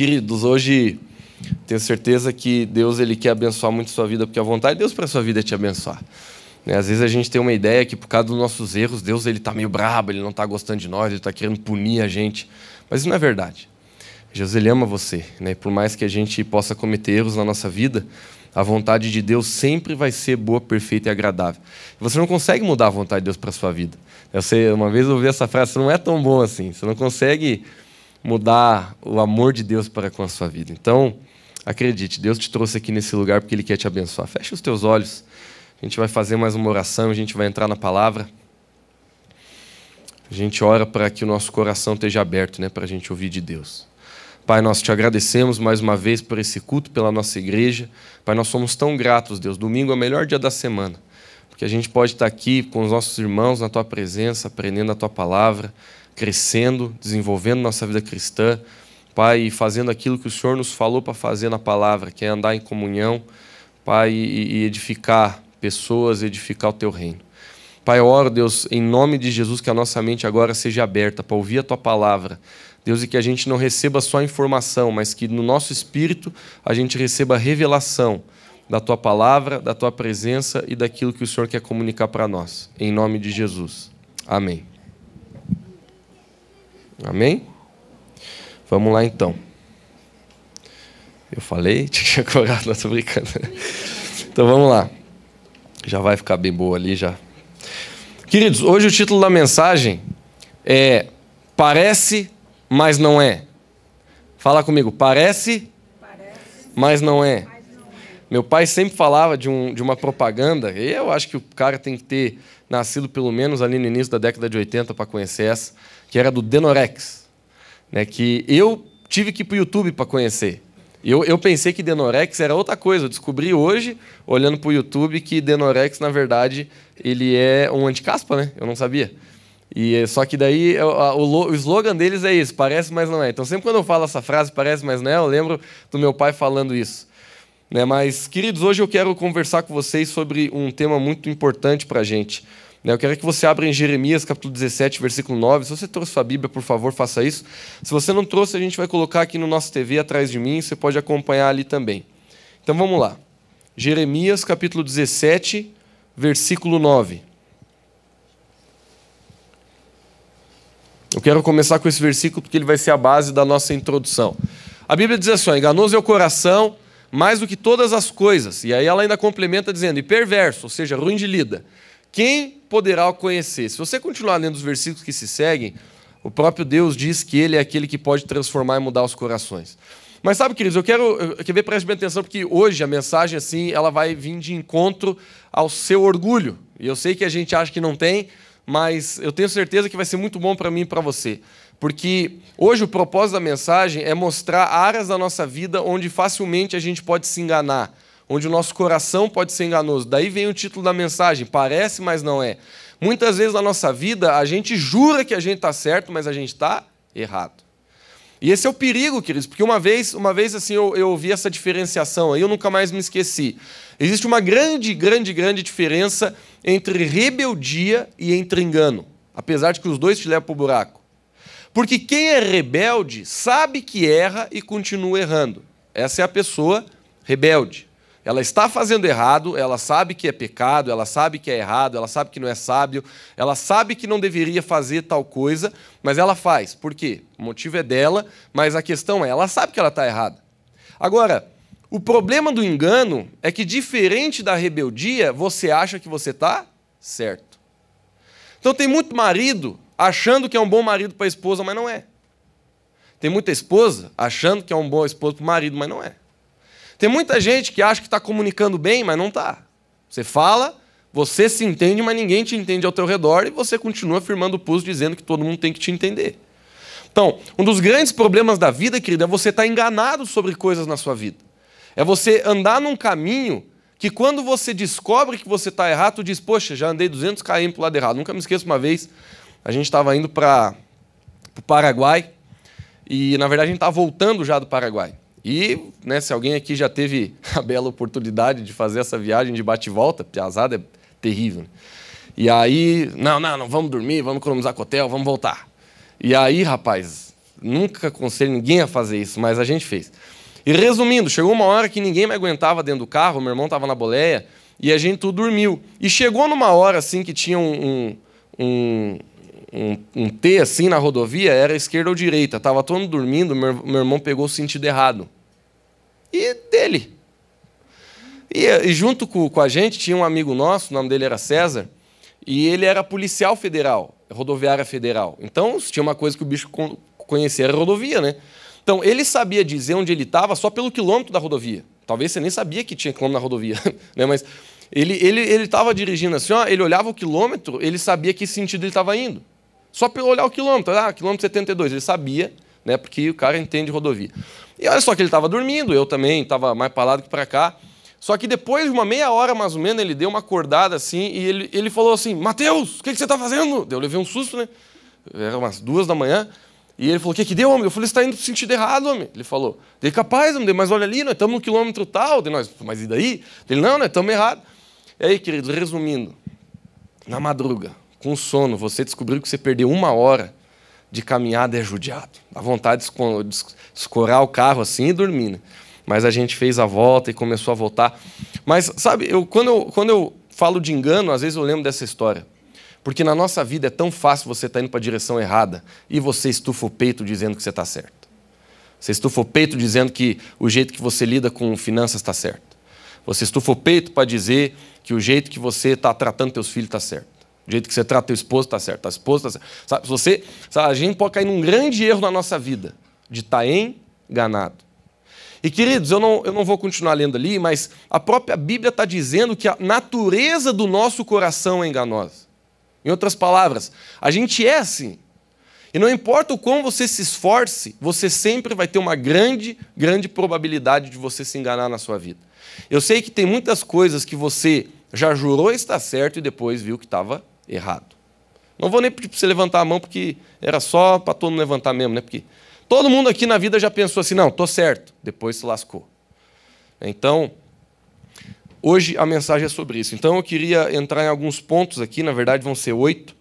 Queridos, hoje tenho certeza que Deus ele quer abençoar muito a sua vida, porque a vontade de Deus para a sua vida é te abençoar. Às vezes a gente tem uma ideia que por causa dos nossos erros, Deus está meio brabo, Ele não está gostando de nós, Ele está querendo punir a gente. Mas isso não é verdade. Jesus ele ama você. Por mais que a gente possa cometer erros na nossa vida, a vontade de Deus sempre vai ser boa, perfeita e agradável. Você não consegue mudar a vontade de Deus para a sua vida. Uma vez eu ouvi essa frase, você não é tão bom assim. Você não consegue mudar o amor de Deus para com a sua vida. Então, acredite, Deus te trouxe aqui nesse lugar porque Ele quer te abençoar. Feche os teus olhos. A gente vai fazer mais uma oração, a gente vai entrar na palavra. A gente ora para que o nosso coração esteja aberto, para a gente ouvir de Deus. Pai, nós te agradecemos mais uma vez por esse culto, pela nossa igreja. Pai, nós somos tão gratos, Deus. Domingo é o melhor dia da semana, porque a gente pode estar aqui com os nossos irmãos na Tua presença, aprendendo a Tua palavra, crescendo, desenvolvendo nossa vida cristã. Pai, e fazendo aquilo que o Senhor nos falou para fazer na palavra, que é andar em comunhão, Pai, e edificar pessoas, edificar o Teu reino. Pai, eu oro, Deus, em nome de Jesus, que a nossa mente agora seja aberta para ouvir a Tua palavra, Deus, e que a gente não receba só informação, mas que no nosso espírito a gente receba a revelação da Tua palavra, da Tua presença e daquilo que o Senhor quer comunicar para nós. Em nome de Jesus. Amém. Amém? Vamos lá, então. Eu falei? Tinha coragem, não estou brincando. Então, vamos lá. Já vai ficar bem boa ali, já. Queridos, hoje o título da mensagem é Parece, mas não é. Fala comigo. Parece, mas não é. Meu pai sempre falava de uma propaganda, e eu acho que o cara tem que ter nascido pelo menos ali no início da década de 80 para conhecer essa, que era do Denorex, que eu tive que ir para o YouTube para conhecer. Eu pensei que Denorex era outra coisa. Eu descobri hoje, olhando para o YouTube, que Denorex, na verdade, ele é um anticaspa, Eu não sabia. Só que daí o slogan deles é isso, parece, mas não é. Então, sempre quando eu falo essa frase, parece, mas não é, eu lembro do meu pai falando isso. Mas, queridos, hoje eu quero conversar com vocês sobre um tema muito importante para a gente. Eu quero que você abra em Jeremias, capítulo 17, versículo 9. Se você trouxe sua Bíblia, por favor, faça isso. Se você não trouxe, a gente vai colocar aqui no nosso TV, atrás de mim. Você pode acompanhar ali também. Então, vamos lá. Jeremias, capítulo 17, versículo 9. Eu quero começar com esse versículo porque ele vai ser a base da nossa introdução. A Bíblia diz assim, enganoso é o coração mais do que todas as coisas. E aí ela ainda complementa dizendo, e perverso, ou seja, ruim de lida. Quem poderá o conhecer? Se você continuar lendo os versículos que se seguem, o próprio Deus diz que Ele é aquele que pode transformar e mudar os corações. Mas sabe, queridos, eu quero ver, preste bem atenção, porque hoje a mensagem assim, ela vai vir de encontro ao seu orgulho. E eu sei que a gente acha que não tem, mas eu tenho certeza que vai ser muito bom para mim e para você. Porque hoje o propósito da mensagem é mostrar áreas da nossa vida onde facilmente a gente pode se enganar, onde o nosso coração pode ser enganoso. Daí vem o título da mensagem, parece, mas não é. Muitas vezes na nossa vida, a gente jura que a gente está certo, mas a gente está errado. E esse é o perigo, queridos, porque uma vez assim, eu ouvi essa diferenciação, aí eu nunca mais me esqueci. Existe uma grande diferença entre rebeldia e entre engano, apesar de que os dois te levam para o buraco. Porque quem é rebelde sabe que erra e continua errando. Essa é a pessoa rebelde. Ela está fazendo errado, ela sabe que é pecado, ela sabe que é errado, ela sabe que não é sábio, ela sabe que não deveria fazer tal coisa, mas ela faz. Por quê? O motivo é dela, mas a questão é, ela sabe que ela está errada. Agora, o problema do engano é que, diferente da rebeldia, você acha que você está certo. Então tem muito marido achando que é um bom marido para a esposa, mas não é. Tem muita esposa achando que é um bom esposo para o marido, mas não é. Tem muita gente que acha que está comunicando bem, mas não está. Você fala, você se entende, mas ninguém te entende ao teu redor e você continua firmando o pulso dizendo que todo mundo tem que te entender. Então, um dos grandes problemas da vida, querido, é você estar enganado sobre coisas na sua vida. É você andar num caminho que quando você descobre que você está errado, tu diz, poxa, já andei 200 km para o lado errado. Nunca me esqueço uma vez, a gente estava indo para o Paraguai e, na verdade, a gente estava voltando já do Paraguai. E, se alguém aqui já teve a bela oportunidade de fazer essa viagem de bate e volta, piazada é terrível. E aí, não, vamos dormir, vamos economizar com o hotel, vamos voltar. E aí, rapaz, Nunca aconselho ninguém a fazer isso, mas a gente fez. E resumindo, chegou uma hora que ninguém me aguentava dentro do carro, meu irmão estava na boleia, e a gente tudo dormiu. E chegou numa hora assim que tinha um T assim na rodovia, era esquerda ou direita. Estava todo mundo dormindo, meu irmão pegou o sentido errado. E dele. E junto com a gente tinha um amigo nosso, o nome dele era César, e ele era policial federal, rodoviária federal. Então, se tinha uma coisa que o bicho conhecia, era rodovia, né? Então, ele sabia dizer onde ele estava só pelo quilômetro da rodovia. Talvez você nem sabia que tinha quilômetro na rodovia, né? Mas ele estava dirigindo assim, ó, ele olhava o quilômetro, ele sabia que sentido ele estava indo. Só pelo olhar o quilômetro, quilômetro 72, ele sabia, né? Porque o cara entende rodovia. E olha só que ele estava dormindo, eu também estava mais para lá do que para cá. Só que depois de uma meia hora, mais ou menos, ele deu uma acordada assim e ele falou assim, Mateus, o que você está fazendo? Eu levei um susto, né? Era umas 2 da manhã. E ele falou, o que deu, homem? Eu falei, você está indo para o sentido errado, homem. Ele falou, dele, capaz, homem, mas olha ali, nós estamos no quilômetro tal. Nós, mas e daí? Ele, não, nós estamos errados. E aí, queridos, resumindo, na madruga, com sono, você descobriu que você perdeu 1 hora de caminhada é judiado. Dá vontade de escorar o carro assim e dormir, né? Mas a gente fez a volta e começou a voltar. Mas, sabe, quando eu falo de engano, às vezes eu lembro dessa história. Porque na nossa vida é tão fácil você estar indo para a direção errada e você estufa o peito dizendo que você está certo. Você estufa o peito dizendo que o jeito que você lida com finanças está certo. Você estufa o peito para dizer que o jeito que você está tratando teus filhos está certo. O jeito que você trata teu esposo está certo. A esposa está certo. Sabe, a gente pode cair num grande erro na nossa vida de estar enganado. E, queridos, eu não vou continuar lendo ali, mas a própria Bíblia está dizendo que a natureza do nosso coração é enganosa. Em outras palavras, a gente é assim. E não importa o quão você se esforce, você sempre vai ter uma grande, grande probabilidade de você se enganar na sua vida. Eu sei que tem muitas coisas que você já jurou estar certo e depois viu que estava errado. Não vou nem pedir para você levantar a mão, porque era só para todo mundo levantar mesmo, né? Porque todo mundo aqui na vida já pensou assim, não, estou certo, depois se lascou. Então, hoje a mensagem é sobre isso. Então eu queria entrar em alguns pontos aqui, na verdade vão ser 8,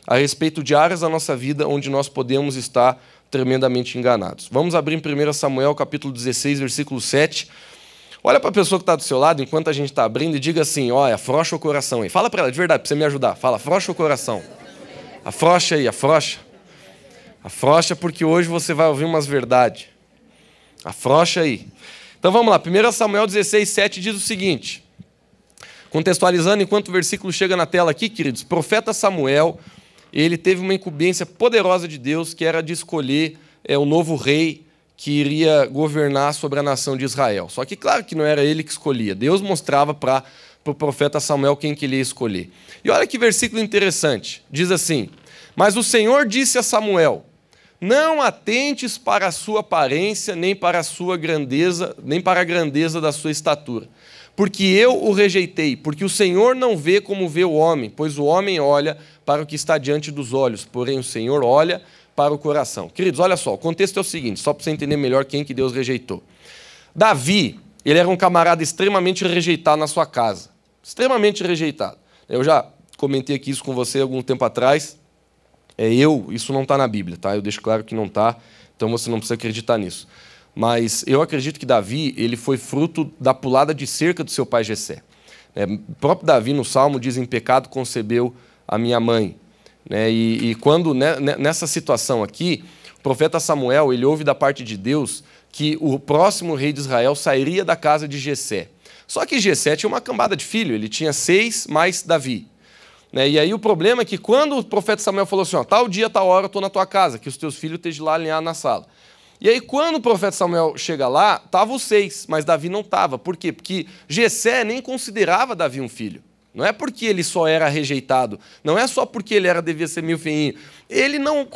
a respeito de áreas da nossa vida onde nós podemos estar tremendamente enganados. Vamos abrir em 1 Samuel, capítulo 16, versículo 7. Olha para a pessoa que está do seu lado, enquanto a gente está abrindo, e diga assim, olha, afrouxa o coração aí. Fala para ela, de verdade, para você me ajudar. Fala, afrouxa o coração. Afrouxa aí, afrouxa. Afrouxa porque hoje você vai ouvir umas verdades. Afrouxa aí. Então vamos lá, 1 Samuel 16, 7 diz o seguinte, contextualizando enquanto o versículo chega na tela aqui, queridos, profeta Samuel, ele teve uma incumbência poderosa de Deus, que era de escolher o novo rei que iria governar sobre a nação de Israel. Só que, claro, que não era ele que escolhia. Deus mostrava para o profeta Samuel quem que ele ia escolher. E olha que versículo interessante. Diz assim, mas o Senhor disse a Samuel, não atentes para a sua aparência, nem para a sua grandeza, nem para a grandeza da sua estatura. Porque eu o rejeitei, porque o Senhor não vê como vê o homem, pois o homem olha para o que está diante dos olhos, porém o Senhor olha para o coração. Queridos, olha só, o contexto é o seguinte, só para você entender melhor quem que Deus rejeitou. Davi, ele era um camarada extremamente rejeitado na sua casa. Extremamente rejeitado. Eu já comentei aqui isso com você algum tempo atrás. Isso não está na Bíblia, tá? Eu deixo claro que não está, então você não precisa acreditar nisso. Mas eu acredito que Davi, ele foi fruto da pulada de cerca do seu pai Jessé. O próprio Davi, no Salmo, diz, em pecado concebeu a minha mãe. E quando, nessa situação aqui, o profeta Samuel, ele ouve da parte de Deus que o próximo rei de Israel sairia da casa de Jessé. Só que Jessé tinha uma cambada de filho, ele tinha 6 mais Davi. E aí o problema é que quando o profeta Samuel falou assim, ó, tal dia, tal hora eu estou na tua casa, que os teus filhos estejam lá alinhados na sala. E aí quando o profeta Samuel chega lá, estavam os 6, mas Davi não estava. Por quê? Porque Jessé nem considerava Davi um filho. Não é porque ele só era rejeitado, não é só porque ele devia ser meio feinho. Ele não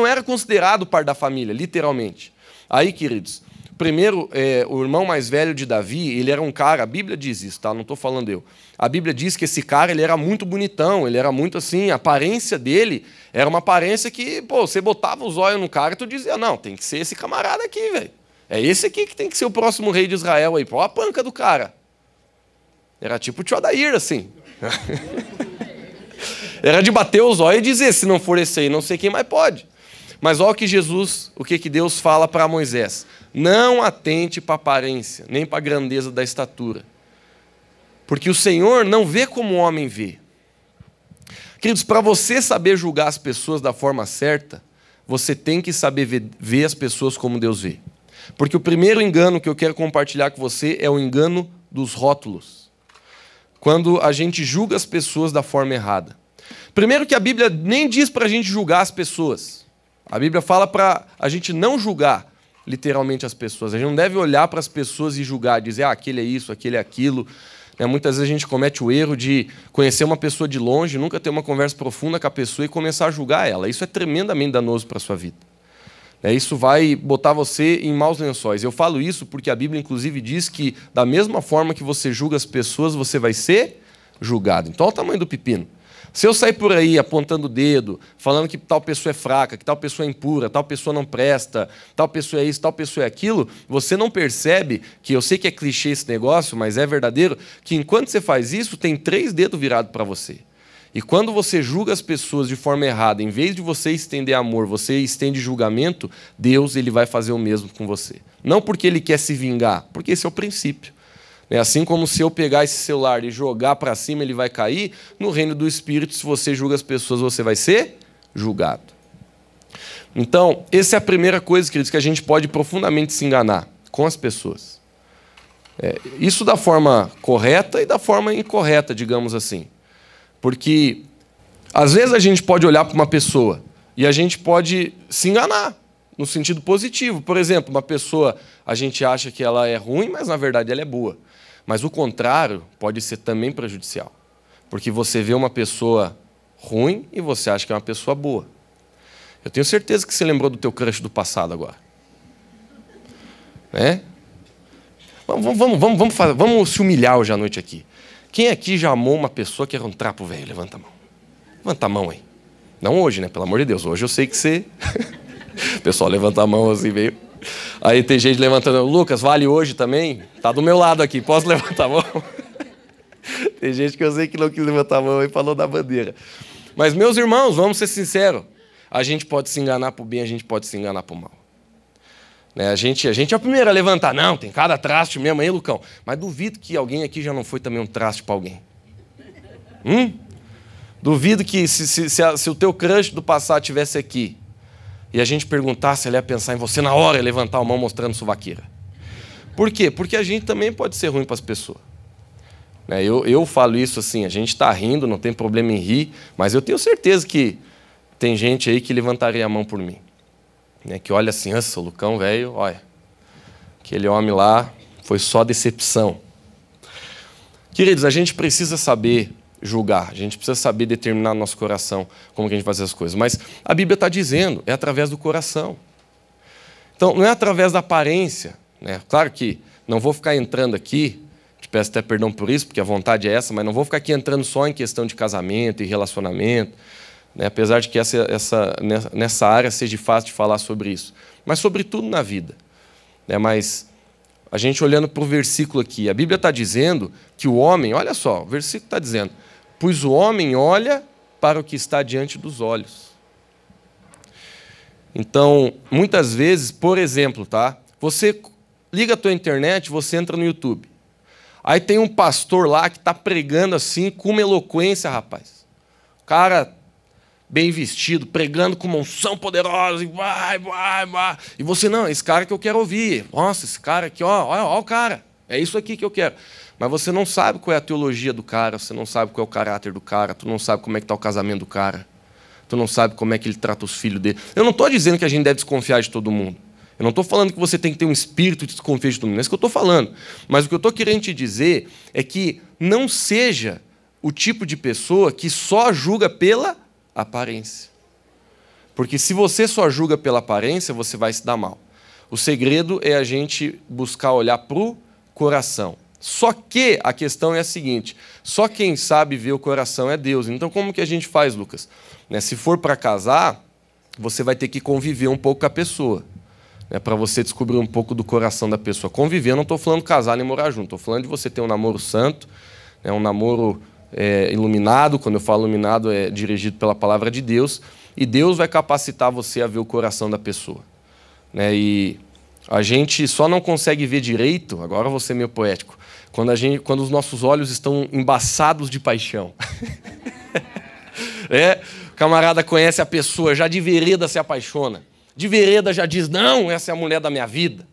era considerado parte da família, literalmente. Aí, queridos, primeiro, o irmão mais velho de Davi, ele era um cara, a Bíblia diz isso, tá? Não estou falando eu. A Bíblia diz que esse cara, ele era muito bonitão, ele era muito assim, a aparência dele era uma aparência que, você botava os olhos no cara e tu dizia, não, tem que ser esse camarada aqui, velho. É esse aqui que tem que ser o próximo rei de Israel aí, pô, a panca do cara. Era tipo o tio Adair, assim. Era de bater os olhos e dizer, se não for esse aí, não sei quem mais pode. Mas olha o que Deus fala para Moisés. Não atente para a aparência, nem para a grandeza da estatura. Porque o Senhor não vê como o homem vê. Queridos, para você saber julgar as pessoas da forma certa, você tem que saber ver as pessoas como Deus vê. Porque o primeiro engano que eu quero compartilhar com você é o engano dos rótulos. Quando a gente julga as pessoas da forma errada. Primeiro que a Bíblia nem diz para a gente julgar as pessoas. A Bíblia fala para a gente não julgar literalmente as pessoas. A gente não deve olhar para as pessoas e julgar, dizer, aquele é isso, aquele é aquilo. Muitas vezes a gente comete o erro de conhecer uma pessoa de longe, nunca ter uma conversa profunda com a pessoa e começar a julgar ela. Isso é tremendamente danoso para a sua vida. Isso vai botar você em maus lençóis. Eu falo isso porque a Bíblia, inclusive, diz que da mesma forma que você julga as pessoas, você vai ser julgado. Então, olha o tamanho do pepino. Se eu sair por aí apontando o dedo, falando que tal pessoa é fraca, que tal pessoa é impura, tal pessoa não presta, tal pessoa é isso, tal pessoa é aquilo, você não percebe que, eu sei que é clichê esse negócio, mas é verdadeiro, que enquanto você faz isso, tem 3 dedos virados para você. E quando você julga as pessoas de forma errada, em vez de você estender amor, você estende julgamento, Deus ele vai fazer o mesmo com você. Não porque Ele quer se vingar, porque esse é o princípio. Assim como se eu pegar esse celular e jogar para cima, ele vai cair, no reino do Espírito, se você julga as pessoas, você vai ser julgado. Então, essa é a primeira coisa, queridos, que a gente pode profundamente se enganar com as pessoas. Isso da forma correta e da forma incorreta, digamos assim. Porque, às vezes, a gente pode olhar para uma pessoa e a gente pode se enganar, no sentido positivo. Por exemplo, uma pessoa, a gente acha que ela é ruim, mas, na verdade, ela é boa. Mas o contrário pode ser também prejudicial. Porque você vê uma pessoa ruim e você acha que é uma pessoa boa. Eu tenho certeza que você lembrou do teu crush do passado agora. Vamos se humilhar hoje à noite aqui. Quem aqui já amou uma pessoa que era um trapo velho? Levanta a mão. Levanta a mão aí. Não hoje, né? Pelo amor de Deus. Hoje eu sei que você... O pessoal levanta a mão assim meio... Aí tem gente levantando. Lucas, vale hoje também? Tá do meu lado aqui. Posso levantar a mão? Tem gente que eu sei que não quis levantar a mão e falou da bandeira. Mas, meus irmãos, vamos ser sinceros. A gente pode se enganar para o bem, a gente pode se enganar para o mal. A gente é o primeiro a levantar. Não, tem cada traste mesmo aí, Lucão. Mas duvido que alguém aqui já não foi também um traste para alguém. Duvido que se o teu crush do passado estivesse aqui e a gente perguntasse, ele ia pensar em você na hora e levantar a mão mostrando suvaqueira. Por quê? Porque a gente também pode ser ruim para as pessoas. Eu falo isso assim, a gente está rindo, não tem problema em rir, mas eu tenho certeza que tem gente aí que levantaria a mão por mim. Que olha assim, nossa, o Lucão, velho, olha, aquele homem lá foi só decepção. Queridos, a gente precisa saber julgar, a gente precisa saber determinar no nosso coração como que a gente faz as coisas. Mas a Bíblia está dizendo, é através do coração. Então, não é através da aparência. Claro que não vou ficar entrando aqui, te peço até perdão por isso, porque a vontade é essa, mas não vou ficar aqui entrando só em questão de casamento e relacionamento, apesar de que nessa área seja fácil de falar sobre isso. Mas sobre tudo na vida. Mas a gente olhando para o versículo aqui, a Bíblia está dizendo que o homem, olha só, o versículo está dizendo, pois o homem olha para o que está diante dos olhos. Então, muitas vezes, por exemplo, você liga a tua internet, você entra no YouTube. Aí tem um pastor lá que está pregando assim, com uma eloquência, rapaz. O cara bem vestido, pregando com uma unção poderosa, e vai. E você, não, esse cara que eu quero ouvir. Nossa, esse cara aqui, olha o cara. É isso aqui que eu quero. Mas você não sabe qual é a teologia do cara, você não sabe qual é o caráter do cara, tu não sabe como é que está o casamento do cara, tu não sabe como é que ele trata os filhos dele. Eu não estou dizendo que a gente deve desconfiar de todo mundo. Eu não estou falando que você tem que ter um espírito de desconfiar de todo mundo. Não é isso que eu estou falando. Mas o que eu estou querendo te dizer é que não seja o tipo de pessoa que só julga pela aparência. Porque se você só julga pela aparência, você vai se dar mal. O segredo é a gente buscar olhar para o coração. Só que a questão é a seguinte, só quem sabe ver o coração é Deus. Então como que a gente faz, Lucas? Se for para casar, você vai ter que conviver um pouco com a pessoa. Para você descobrir um pouco do coração da pessoa. Conviver, eu não estou falando casar nem morar junto, estou falando de você ter um namoro santo, um namoro iluminado. Quando eu falo iluminado, é dirigido pela palavra de Deus. e Deus vai capacitar você a ver o coração da pessoa. Né? E a gente só não consegue ver direito, agora eu vou ser meio poético, quando os nossos olhos estão embaçados de paixão. O camarada conhece a pessoa, já de vereda se apaixona. De vereda já diz, não, essa é a mulher da minha vida.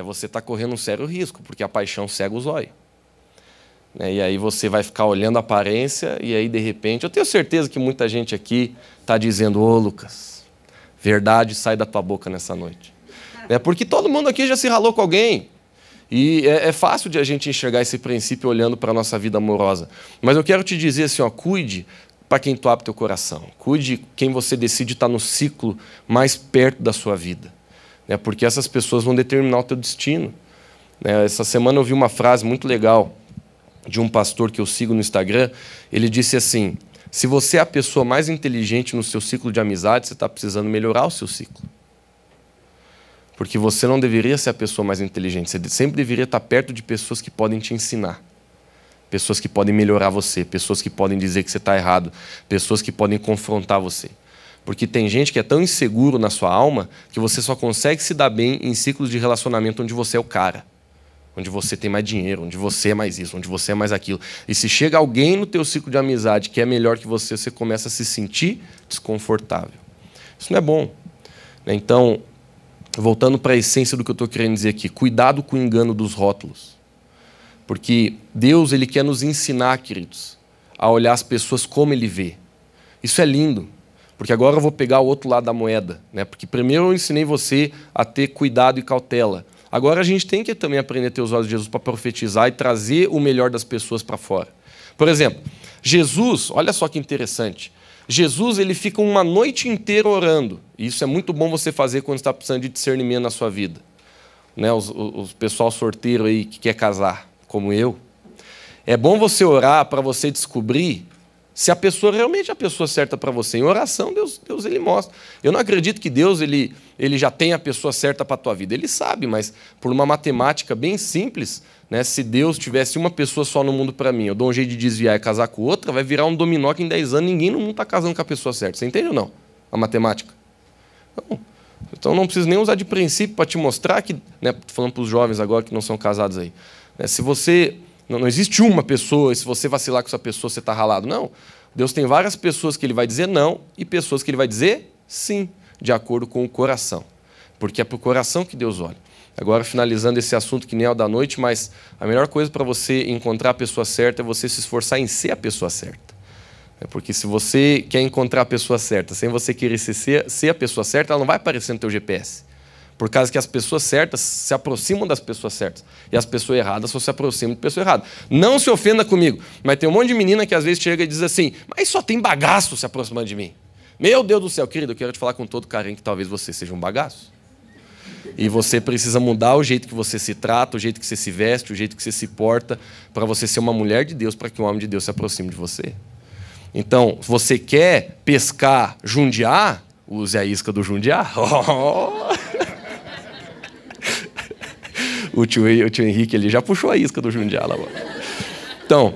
Você está correndo um sério risco, porque a paixão cega os olhos. E aí você vai ficar olhando a aparência, e aí, de repente, eu tenho certeza que muita gente aqui está dizendo, ô Lucas, verdade sai da tua boca nessa noite. Porque todo mundo aqui já se ralou com alguém. E é fácil de a gente enxergar esse princípio olhando para a nossa vida amorosa. Mas eu quero te dizer assim, cuide para quem tu abre teu coração. Cuide quem você decide estar no ciclo mais perto da sua vida. Porque essas pessoas vão determinar o teu destino. Essa semana eu vi uma frase muito legal de um pastor que eu sigo no Instagram. Ele disse assim, se você é a pessoa mais inteligente no seu ciclo de amizade, você está precisando melhorar o seu ciclo. Porque você não deveria ser a pessoa mais inteligente. Você sempre deveria estar perto de pessoas que podem te ensinar. Pessoas que podem melhorar você. Pessoas que podem dizer que você está errado. Pessoas que podem confrontar você. Porque tem gente que é tão inseguro na sua alma que você só consegue se dar bem em ciclos de relacionamento onde você é o cara. Onde você tem mais dinheiro, onde você é mais isso, onde você é mais aquilo. E se chega alguém no teu ciclo de amizade que é melhor que você começa a se sentir desconfortável. Isso não é bom. Então, voltando para a essência do que eu estou querendo dizer aqui, cuidado com o engano dos rótulos. Porque Deus ele quer nos ensinar, queridos, a olhar as pessoas como Ele vê. Isso é lindo, porque agora eu vou pegar o outro lado da moeda. Porque primeiro eu ensinei você a ter cuidado e cautela. Agora a gente tem que também aprender a ter os olhos de Jesus para profetizar e trazer o melhor das pessoas para fora. Por exemplo, Jesus, olha só que interessante, Jesus ele fica uma noite inteira orando. E isso é muito bom você fazer quando está precisando de discernimento na sua vida. Os pessoal sorteiro aí que quer casar, como eu. É bom você orar para você descobrir se a pessoa realmente é a pessoa certa para você. Em oração, Deus ele mostra. Eu não acredito que Deus ele já tem a pessoa certa para a tua vida. Ele sabe, mas por uma matemática bem simples, se Deus tivesse uma pessoa só no mundo para mim, eu dou um jeito de desviar e casar com outra, vai virar um dominó que em 10 anos ninguém no mundo está casando com a pessoa certa. Você entende ou não? A matemática. Então não preciso nem usar de princípio para te mostrar que, estou falando para os jovens agora que não são casados aí, se você... Não existe uma pessoa, e se você vacilar com essa pessoa, você está ralado. Não. Deus tem várias pessoas que Ele vai dizer não e pessoas que Ele vai dizer sim, de acordo com o coração. Porque é para o coração que Deus olha. Agora, finalizando esse assunto que nem é o da noite, mas a melhor coisa para você encontrar a pessoa certa é você se esforçar em ser a pessoa certa. Porque se você quer encontrar a pessoa certa sem você querer ser a pessoa certa, ela não vai aparecer no teu GPS. Por causa que as pessoas certas se aproximam das pessoas certas. E as pessoas erradas só se aproximam de pessoa errada. Não se ofenda comigo, mas tem um monte de menina que às vezes chega e diz assim, mas só tem bagaço se aproximando de mim. Meu Deus do céu, querido, eu quero te falar com todo carinho que talvez você seja um bagaço. E você precisa mudar o jeito que você se trata, o jeito que você se veste, o jeito que você se porta, para você ser uma mulher de Deus, para que um homem de Deus se aproxime de você. Então, se você quer pescar, jundiar, use a isca do jundiar. O tio Henrique ele já puxou a isca do jundiar lá. Então,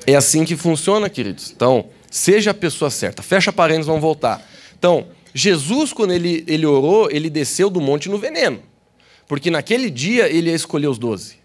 é assim que funciona, queridos. Então, seja a pessoa certa. Fecha parênteses, vamos voltar. Então, Jesus, quando ele orou, ele desceu do monte no veneno. Porque naquele dia ele ia escolher os 12.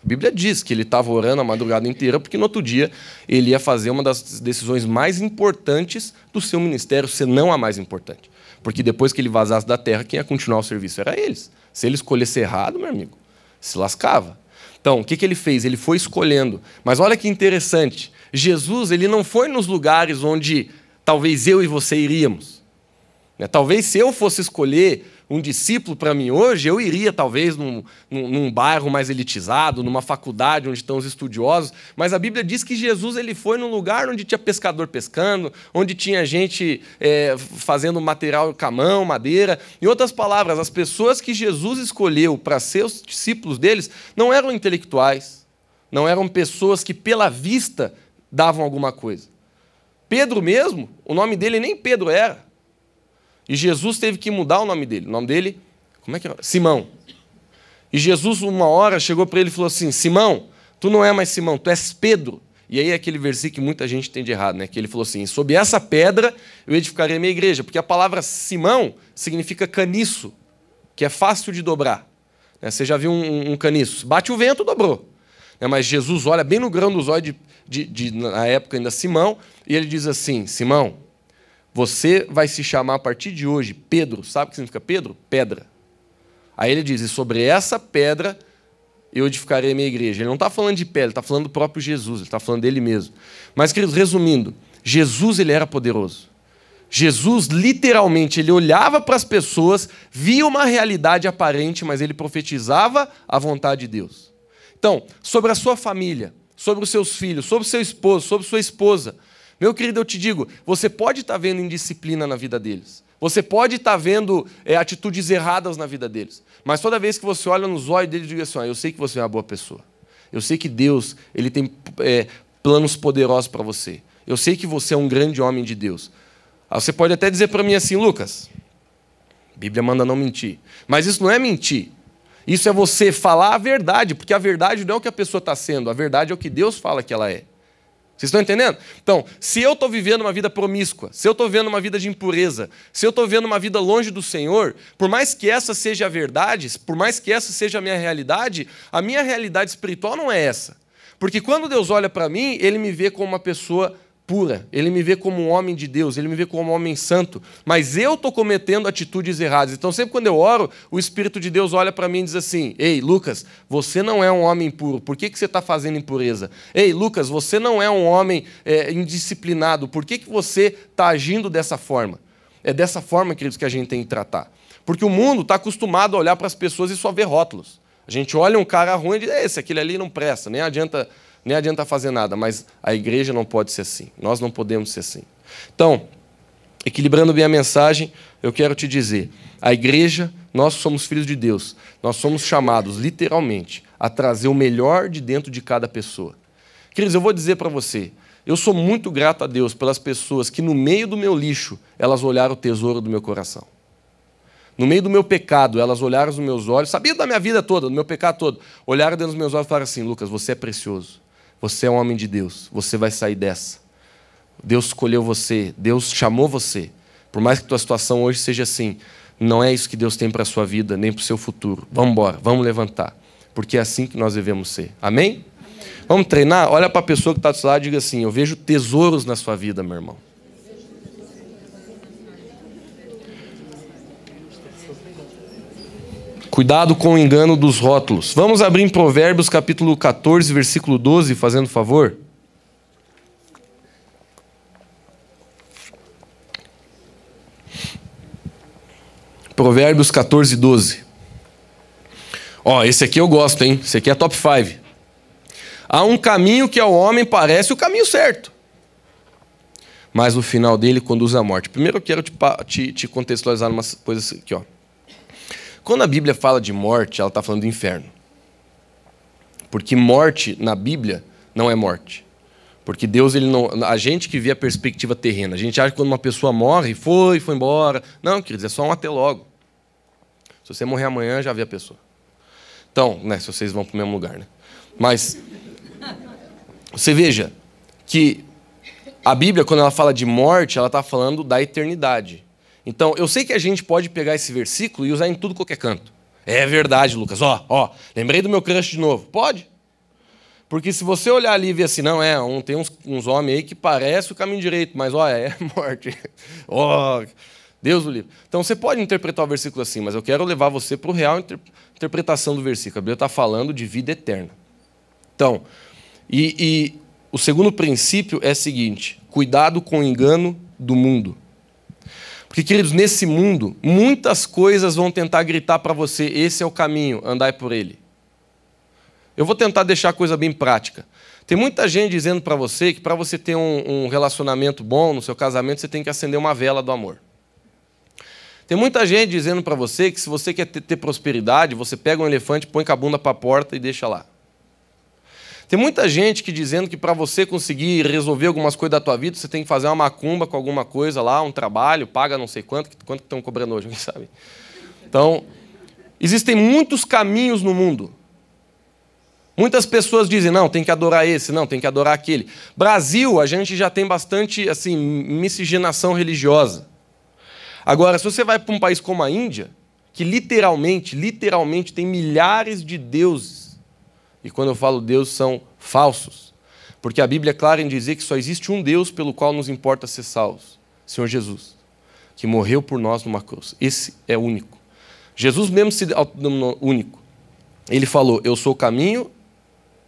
A Bíblia diz que ele estava orando a madrugada inteira, porque no outro dia ele ia fazer uma das decisões mais importantes do seu ministério, se não a mais importante. Porque depois que ele vazasse da terra, quem ia continuar o serviço era eles. Se ele escolhesse errado, meu amigo, se lascava. Então, o que ele fez? Ele foi escolhendo. Mas olha que interessante. Jesus ele não foi nos lugares onde talvez eu e você iríamos. Talvez se eu fosse escolher um discípulo para mim hoje, eu iria talvez num bairro mais elitizado, numa faculdade onde estão os estudiosos, mas a Bíblia diz que Jesus ele foi num lugar onde tinha pescador pescando, onde tinha gente fazendo material com a mão, madeira. Em outras palavras, as pessoas que Jesus escolheu para ser os discípulos deles não eram intelectuais, não eram pessoas que pela vista davam alguma coisa. Pedro mesmo, o nome dele nem Pedro era. E Jesus teve que mudar o nome dele. O nome dele, como é que era? Simão. E Jesus, uma hora, chegou para ele e falou assim, Simão, tu não é mais Simão, tu és Pedro. E aí é aquele versículo que muita gente tem de errado, né? Que ele falou assim, sobre essa pedra eu edificarei a minha igreja, porque a palavra Simão significa caniço, que é fácil de dobrar. Você já viu um caniço? Bate o vento, dobrou. Mas Jesus olha bem no grão dos olhos na época ainda Simão, e ele diz assim, Simão, você vai se chamar a partir de hoje Pedro. Sabe o que significa Pedro? Pedra. Aí ele diz, e sobre essa pedra eu edificarei a minha igreja. Ele não está falando de pedra, ele está falando do próprio Jesus, ele está falando dele mesmo. Mas, queridos, resumindo, Jesus ele era poderoso. Jesus, literalmente, ele olhava para as pessoas, via uma realidade aparente, mas ele profetizava a vontade de Deus. Então, sobre a sua família, sobre os seus filhos, sobre o seu esposo, sobre sua esposa, meu querido, eu te digo, você pode estar vendo indisciplina na vida deles. Você pode estar vendo atitudes erradas na vida deles. Mas toda vez que você olha nos olhos deles, diga assim, eu sei que você é uma boa pessoa. Eu sei que Deus ele tem planos poderosos para você. Eu sei que você é um grande homem de Deus. Você pode até dizer para mim assim, Lucas, a Bíblia manda não mentir. Mas isso não é mentir. Isso é você falar a verdade, porque a verdade não é o que a pessoa está sendo, a verdade é o que Deus fala que ela é. Vocês estão entendendo? Então, se eu estou vivendo uma vida promíscua, se eu estou vivendo uma vida de impureza, se eu estou vivendo uma vida longe do Senhor, por mais que essa seja a verdade, por mais que essa seja a minha realidade espiritual não é essa. Porque quando Deus olha para mim, Ele me vê como uma pessoa pura, Ele me vê como um homem de Deus, Ele me vê como um homem santo, mas eu estou cometendo atitudes erradas. Então, sempre quando eu oro, o Espírito de Deus olha para mim e diz assim, ei, Lucas, você não é um homem puro, por que você está fazendo impureza? Ei, Lucas, você não é um homem indisciplinado, por que você está agindo dessa forma? É dessa forma, queridos, que a gente tem que tratar. Porque o mundo está acostumado a olhar para as pessoas e só ver rótulos. A gente olha um cara ruim e diz, esse, aquele ali não presta, nem adianta fazer nada, mas a igreja não pode ser assim. Nós não podemos ser assim. Então, equilibrando bem a mensagem, eu quero te dizer, a igreja, nós somos filhos de Deus, nós somos chamados, literalmente, a trazer o melhor de dentro de cada pessoa. Queridos, eu vou dizer para você, eu sou muito grato a Deus pelas pessoas que no meio do meu lixo, elas olharam o tesouro do meu coração. No meio do meu pecado, elas olharam nos meus olhos, sabiam da minha vida toda, do meu pecado todo, olharam dentro dos meus olhos e falaram assim, Lucas, você é precioso. Você é um homem de Deus, você vai sair dessa. Deus escolheu você, Deus chamou você. Por mais que a tua situação hoje seja assim, não é isso que Deus tem para a sua vida, nem para o seu futuro. Vamos embora, vamos levantar. Porque é assim que nós devemos ser. Amém? Vamos treinar? Olha para a pessoa que está do seu lado e diga assim, eu vejo tesouros na sua vida, meu irmão. Cuidado com o engano dos rótulos. Vamos abrir em Provérbios capítulo 14, versículo 12, fazendo favor. Provérbios 14, 12. Esse aqui eu gosto, hein? Esse aqui é top 5. Há um caminho que ao homem parece o caminho certo, mas o final dele conduz à morte. Primeiro eu quero te contextualizar umas coisas aqui, ó. Quando a Bíblia fala de morte, ela está falando do inferno. Porque morte, na Bíblia, não é morte. Porque Deus, ele não... A gente que vê a perspectiva terrena, a gente acha que quando uma pessoa morre, foi embora. Não, queridos, é só um até logo. Se você morrer amanhã, já vê a pessoa. Então, se vocês vão para o mesmo lugar, né? Mas, você veja que a Bíblia, quando ela fala de morte, ela está falando da eternidade. Então, eu sei que a gente pode pegar esse versículo e usar em tudo qualquer canto. É verdade, Lucas. Lembrei do meu crush de novo. Pode. Porque se você olhar ali e ver assim, tem uns homens aí que parecem o caminho direito, mas é morte. Deus o livre. Então, você pode interpretar o versículo assim, mas eu quero levar você para a real interpretação do versículo. A Bíblia está falando de vida eterna. Então, e o segundo princípio é o seguinte, cuidado com o engano do mundo. Porque, queridos, nesse mundo, muitas coisas vão tentar gritar para você, esse é o caminho, andai por ele. Eu vou tentar deixar a coisa bem prática. Tem muita gente dizendo para você que para você ter um relacionamento bom no seu casamento, você tem que acender uma vela do amor. Tem muita gente dizendo para você que se você quer ter prosperidade, você pega um elefante, põe com a bunda para a porta e deixa lá. Tem muita gente que dizendo que para você conseguir resolver algumas coisas da tua vida, você tem que fazer uma macumba com alguma coisa lá, um trabalho, paga não sei quanto estão cobrando hoje, ninguém sabe. Então, existem muitos caminhos no mundo. Muitas pessoas dizem, não, tem que adorar esse, não, tem que adorar aquele. Brasil, a gente já tem bastante assim, miscigenação religiosa. Agora, se você vai para um país como a Índia, que literalmente tem milhares de deuses, e quando eu falo Deus, são falsos, porque a Bíblia é clara em dizer que só existe um Deus pelo qual nos importa ser salvos, Senhor Jesus, que morreu por nós numa cruz. Esse é o único. Jesus mesmo se autodenominou único. Ele falou, eu sou o caminho,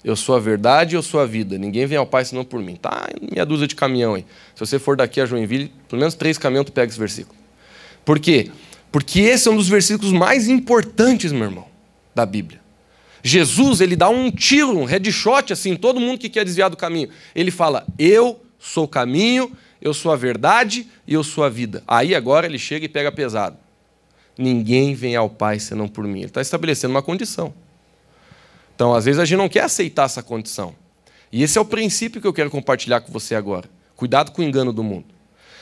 eu sou a verdade e eu sou a vida. Ninguém vem ao Pai senão por mim. Tá, meia dúzia de caminhão aí. Se você for daqui a Joinville, pelo menos 3 caminhões tu pega esse versículo. Por quê? Porque esse é um dos versículos mais importantes, meu irmão, da Bíblia. Jesus, ele dá um tiro, um headshot, assim, todo mundo que quer desviar do caminho. Ele fala, eu sou o caminho, eu sou a verdade e eu sou a vida. Aí agora ele chega e pega pesado. Ninguém vem ao Pai senão por mim. Ele está estabelecendo uma condição. Então, às vezes, a gente não quer aceitar essa condição. E esse é o princípio que eu quero compartilhar com você agora. Cuidado com o engano do mundo.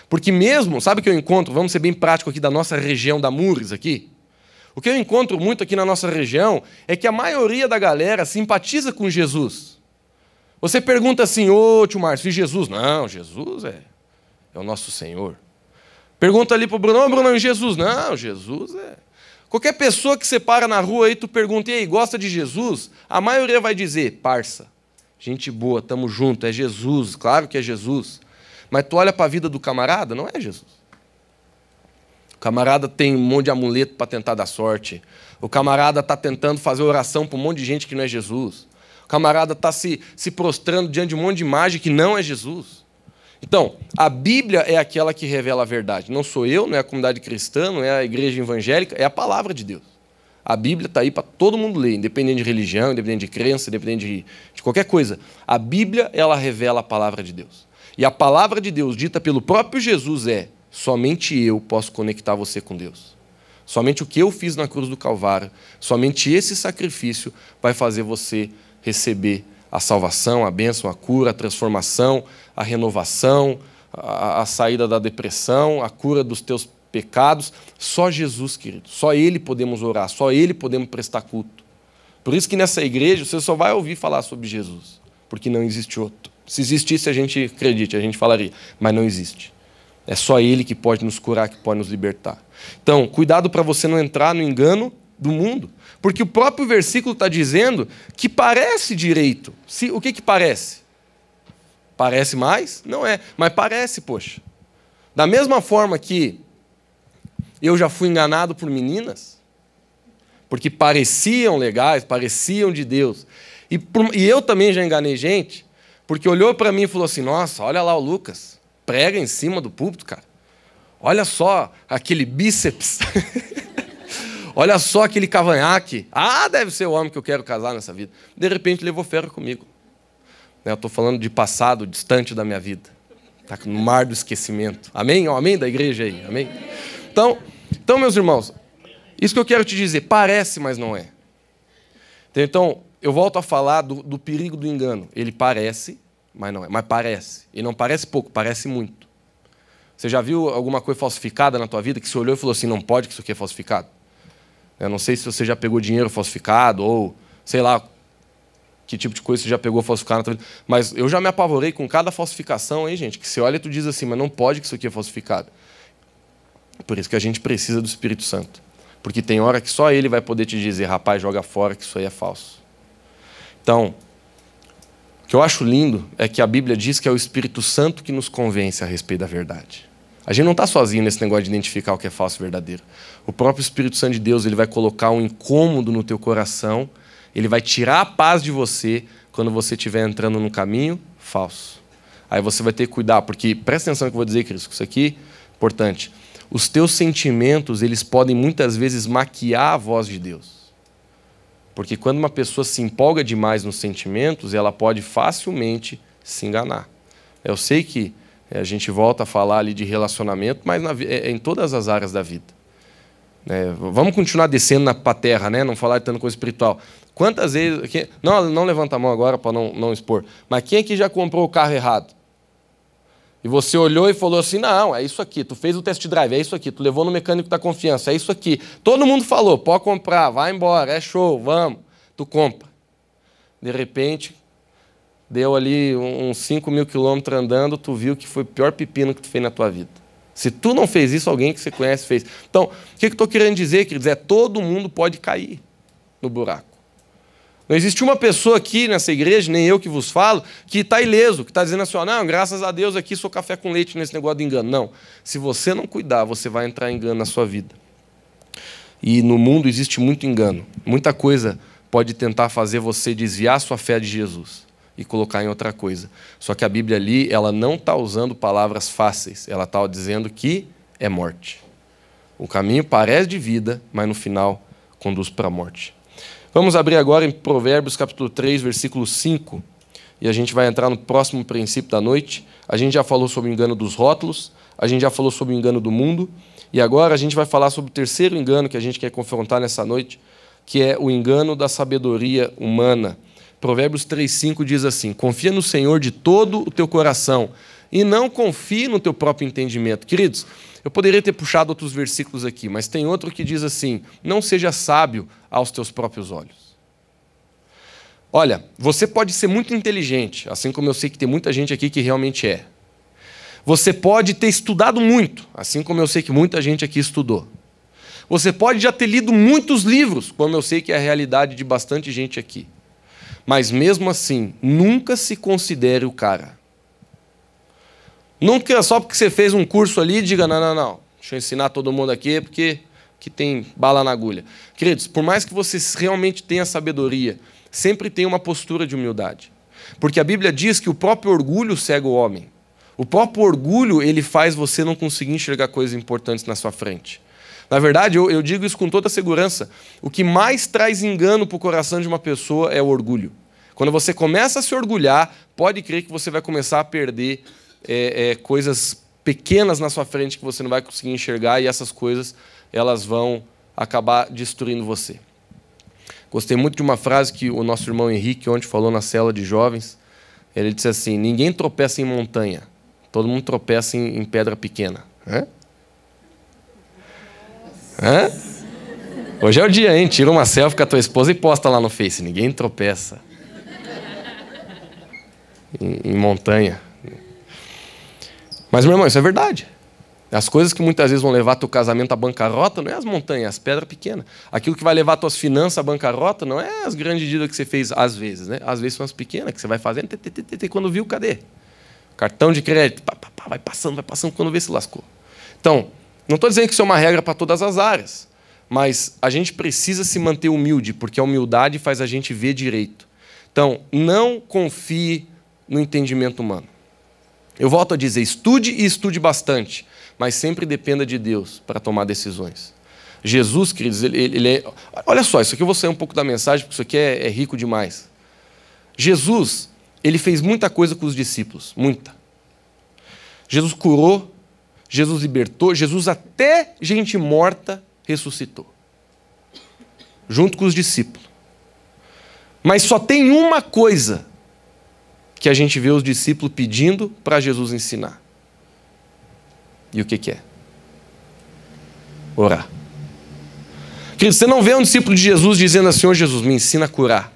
Porque mesmo, sabe o que eu encontro? Vamos ser bem prático aqui da nossa região da Mures aqui. O que eu encontro muito aqui na nossa região é que a maioria da galera simpatiza com Jesus. Você pergunta assim, ô tio Márcio, e Jesus? Não, Jesus é o nosso Senhor. Pergunta ali para o Bruno, Bruno, e Jesus? Não, Jesus é... Qualquer pessoa que você para na rua aí, tu pergunta, e aí, gosta de Jesus? A maioria vai dizer, parça, gente boa, tamo junto, é Jesus, claro que é Jesus. Mas tu olha para a vida do camarada, não é Jesus. O camarada tem um monte de amuleto para tentar dar sorte. O camarada está tentando fazer oração para um monte de gente que não é Jesus. O camarada está se prostrando diante de um monte de imagem que não é Jesus. Então, a Bíblia é aquela que revela a verdade. Não sou eu, não é a comunidade cristã, não é a igreja evangélica, é a palavra de Deus. A Bíblia está aí para todo mundo ler, independente de religião, independente de crença, independente de qualquer coisa. A Bíblia, ela revela a palavra de Deus. E a palavra de Deus, dita pelo próprio Jesus, é: somente eu posso conectar você com Deus. Somente o que eu fiz na cruz do Calvário, somente esse sacrifício vai fazer você receber a salvação, a bênção, a cura, a transformação, a renovação, a saída da depressão, a cura dos teus pecados. Só Jesus, querido. Só Ele podemos orar, só Ele podemos prestar culto. Por isso que nessa igreja você só vai ouvir falar sobre Jesus, porque não existe outro. Se existisse, a gente acredite, a gente falaria, mas não existe. É só Ele que pode nos curar, que pode nos libertar. Então, cuidado para você não entrar no engano do mundo, porque o próprio versículo está dizendo que parece direito. O que parece? Parece mais? Não é, mas parece, poxa. Da mesma forma que eu já fui enganado por meninas, porque pareciam legais, pareciam de Deus, e eu também já enganei gente, porque olhou para mim e falou assim, nossa, olha lá o Lucas, prega em cima do púlpito, cara. Olha só aquele bíceps. Olha só aquele cavanhaque. Ah, deve ser o homem que eu quero casar nessa vida. De repente levou ferro comigo. Eu estou falando de passado distante da minha vida. Está no mar do esquecimento. Amém? Amém da igreja aí. Amém? Então, meus irmãos, isso que eu quero te dizer, parece, mas não é. Então, eu volto a falar do perigo do engano. Ele parece, mas não é. Mas parece. E não parece pouco, parece muito. Você já viu alguma coisa falsificada na tua vida que você olhou e falou assim, não pode que isso aqui é falsificado? Eu não sei se você já pegou dinheiro falsificado ou, sei lá, que tipo de coisa você já pegou falsificado na tua vida. Mas eu já me apavorei com cada falsificação aí, gente, que você olha e tu diz assim, mas não pode que isso aqui é falsificado. Por isso que a gente precisa do Espírito Santo. Porque tem hora que só Ele vai poder te dizer, rapaz, joga fora que isso aí é falso. Então, o que eu acho lindo é que a Bíblia diz que é o Espírito Santo que nos convence a respeito da verdade. A gente não está sozinho nesse negócio de identificar o que é falso e verdadeiro. O próprio Espírito Santo de Deus, ele vai colocar um incômodo no teu coração, ele vai tirar a paz de você quando você estiver entrando num caminho falso. Aí você vai ter que cuidar, porque, presta atenção no que eu vou dizer, Cristo, isso aqui é importante. Os teus sentimentos, eles podem muitas vezes maquiar a voz de Deus. Porque quando uma pessoa se empolga demais nos sentimentos, ela pode facilmente se enganar. Eu sei que a gente volta a falar ali de relacionamento, mas em todas as áreas da vida. Vamos continuar descendo para a terra, né? Não falar de tanta coisa espiritual. Quantas vezes... Não levanta a mão agora para não expor. Mas quem aqui já comprou o carro errado? E você olhou e falou assim, não, é isso aqui. Tu fez o test drive, é isso aqui. Tu levou no mecânico da confiança, é isso aqui. Todo mundo falou, pode comprar, vai embora, é show, vamos. Tu compra. de repente, deu ali uns 5.000 quilômetros andando, tu viu que foi o pior pepino que tu fez na tua vida. Se tu não fez isso, alguém que você conhece fez. Então, o que eu estou querendo dizer, queridos, é todo mundo pode cair no buraco. Não existe uma pessoa aqui nessa igreja, nem eu que vos falo, que está ileso, que está dizendo assim, não, graças a Deus aqui sou café com leite nesse negócio de engano. Não. Se você não cuidar, você vai entrar em engano na sua vida. E no mundo existe muito engano. Muita coisa pode tentar fazer você desviar a sua fé de Jesus e colocar em outra coisa. Só que a Bíblia ali, ela não está usando palavras fáceis. Ela está dizendo que é morte. O caminho parece de vida, mas no final conduz para a morte. Vamos abrir agora em Provérbios capítulo 3, versículo 5, e a gente vai entrar no próximo princípio da noite. A gente já falou sobre o engano dos rótulos, a gente já falou sobre o engano do mundo, e agora a gente vai falar sobre o terceiro engano que a gente quer confrontar nessa noite, que é o engano da sabedoria humana. Provérbios 3, 5 diz assim, confia no Senhor de todo o teu coração, e não confie no teu próprio entendimento. Queridos, eu poderia ter puxado outros versículos aqui, mas tem outro que diz assim, não seja sábio aos teus próprios olhos. Olha, você pode ser muito inteligente, assim como eu sei que tem muita gente aqui que realmente é. Você pode ter estudado muito, assim como eu sei que muita gente aqui estudou. Você pode já ter lido muitos livros, como eu sei que é a realidade de bastante gente aqui. Mas mesmo assim, nunca se considere o cara. Nunca, só porque você fez um curso ali, diga, não, deixa eu ensinar todo mundo aqui, porque que tem bala na agulha. Queridos, por mais que você realmente tenha sabedoria, sempre tenha uma postura de humildade. Porque a Bíblia diz que o próprio orgulho cega o homem. O próprio orgulho, ele faz você não conseguir enxergar coisas importantes na sua frente. Na verdade, eu digo isso com toda segurança. O que mais traz engano para o coração de uma pessoa é o orgulho. Quando você começa a se orgulhar, pode crer que você vai começar a perder coisas pequenas na sua frente que você não vai conseguir enxergar, e essas coisas elas vão acabar destruindo você. Gostei muito de uma frase que o nosso irmão Henrique ontem falou na célula de jovens. Ele disse assim, ninguém tropeça em montanha, todo mundo tropeça em pedra pequena. Hã? Hoje é o dia, hein? Tira uma selfie com a tua esposa e posta lá no Face. Ninguém tropeça em montanha. Mas, meu irmão, isso é verdade. As coisas que muitas vezes vão levar teu casamento à bancarrota não é as montanhas, é as pedras pequenas. Aquilo que vai levar tuas finanças à bancarrota não é as grandes dívidas que você fez às vezes, né? Às vezes são as pequenas que você vai fazendo, quando viu, cadê? Cartão de crédito, vai passando, quando vê se lascou. Então, não estou dizendo que isso é uma regra para todas as áreas, mas a gente precisa se manter humilde, porque a humildade faz a gente ver direito. Então, não confie no entendimento humano. Eu volto a dizer, estude e estude bastante, mas sempre dependa de Deus para tomar decisões. Jesus, queridos, ele é... Olha só, isso aqui eu vou sair um pouco da mensagem, porque isso aqui é rico demais. Jesus, ele fez muita coisa com os discípulos, muita. Jesus curou, Jesus libertou, Jesus até gente morta ressuscitou. Junto com os discípulos. Mas só tem uma coisa que a gente vê os discípulos pedindo para Jesus ensinar. E o que é? Orar. Querido, você não vê um discípulo de Jesus dizendo assim, Senhor Jesus, me ensina a curar.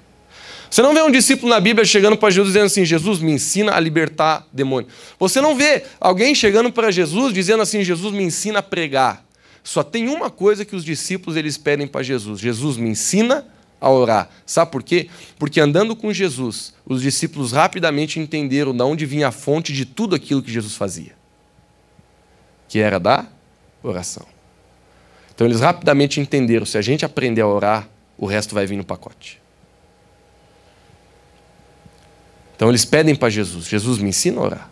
Você não vê um discípulo na Bíblia chegando para Jesus dizendo assim, Jesus, me ensina a libertar demônio. Você não vê alguém chegando para Jesus dizendo assim, Jesus, me ensina a pregar. Só tem uma coisa que os discípulos eles pedem para Jesus. Jesus, me ensina a orar. Sabe por quê? Porque andando com Jesus, os discípulos rapidamente entenderam de onde vinha a fonte de tudo aquilo que Jesus fazia. Que era da oração. Então eles rapidamente entenderam, se a gente aprender a orar, o resto vai vir no pacote. Então eles pedem para Jesus, Jesus, me ensina a orar.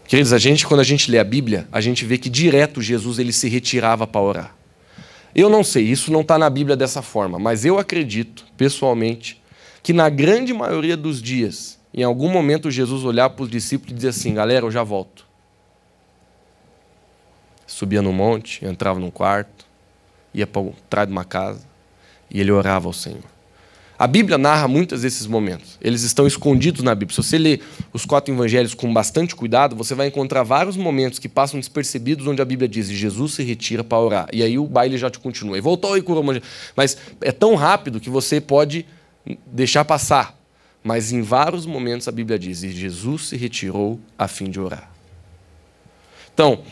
Queridos, quando a gente lê a Bíblia, a gente vê que direto Jesus ele se retirava para orar. Eu não sei, isso não está na Bíblia dessa forma, mas eu acredito, pessoalmente, que na grande maioria dos dias, em algum momento Jesus olhava para os discípulos e dizia assim, galera, eu já volto. Subia no monte, entrava num quarto, ia para trás de uma casa, e ele orava ao Senhor. A Bíblia narra muitos desses momentos. Eles estão escondidos na Bíblia. Se você ler os 4 evangelhos com bastante cuidado, você vai encontrar vários momentos que passam despercebidos onde a Bíblia diz Jesus se retira para orar. E aí o baile já te continua. E voltou e curou. Mas é tão rápido que você pode deixar passar. Mas em vários momentos a Bíblia diz, e Jesus se retirou a fim de orar. Então,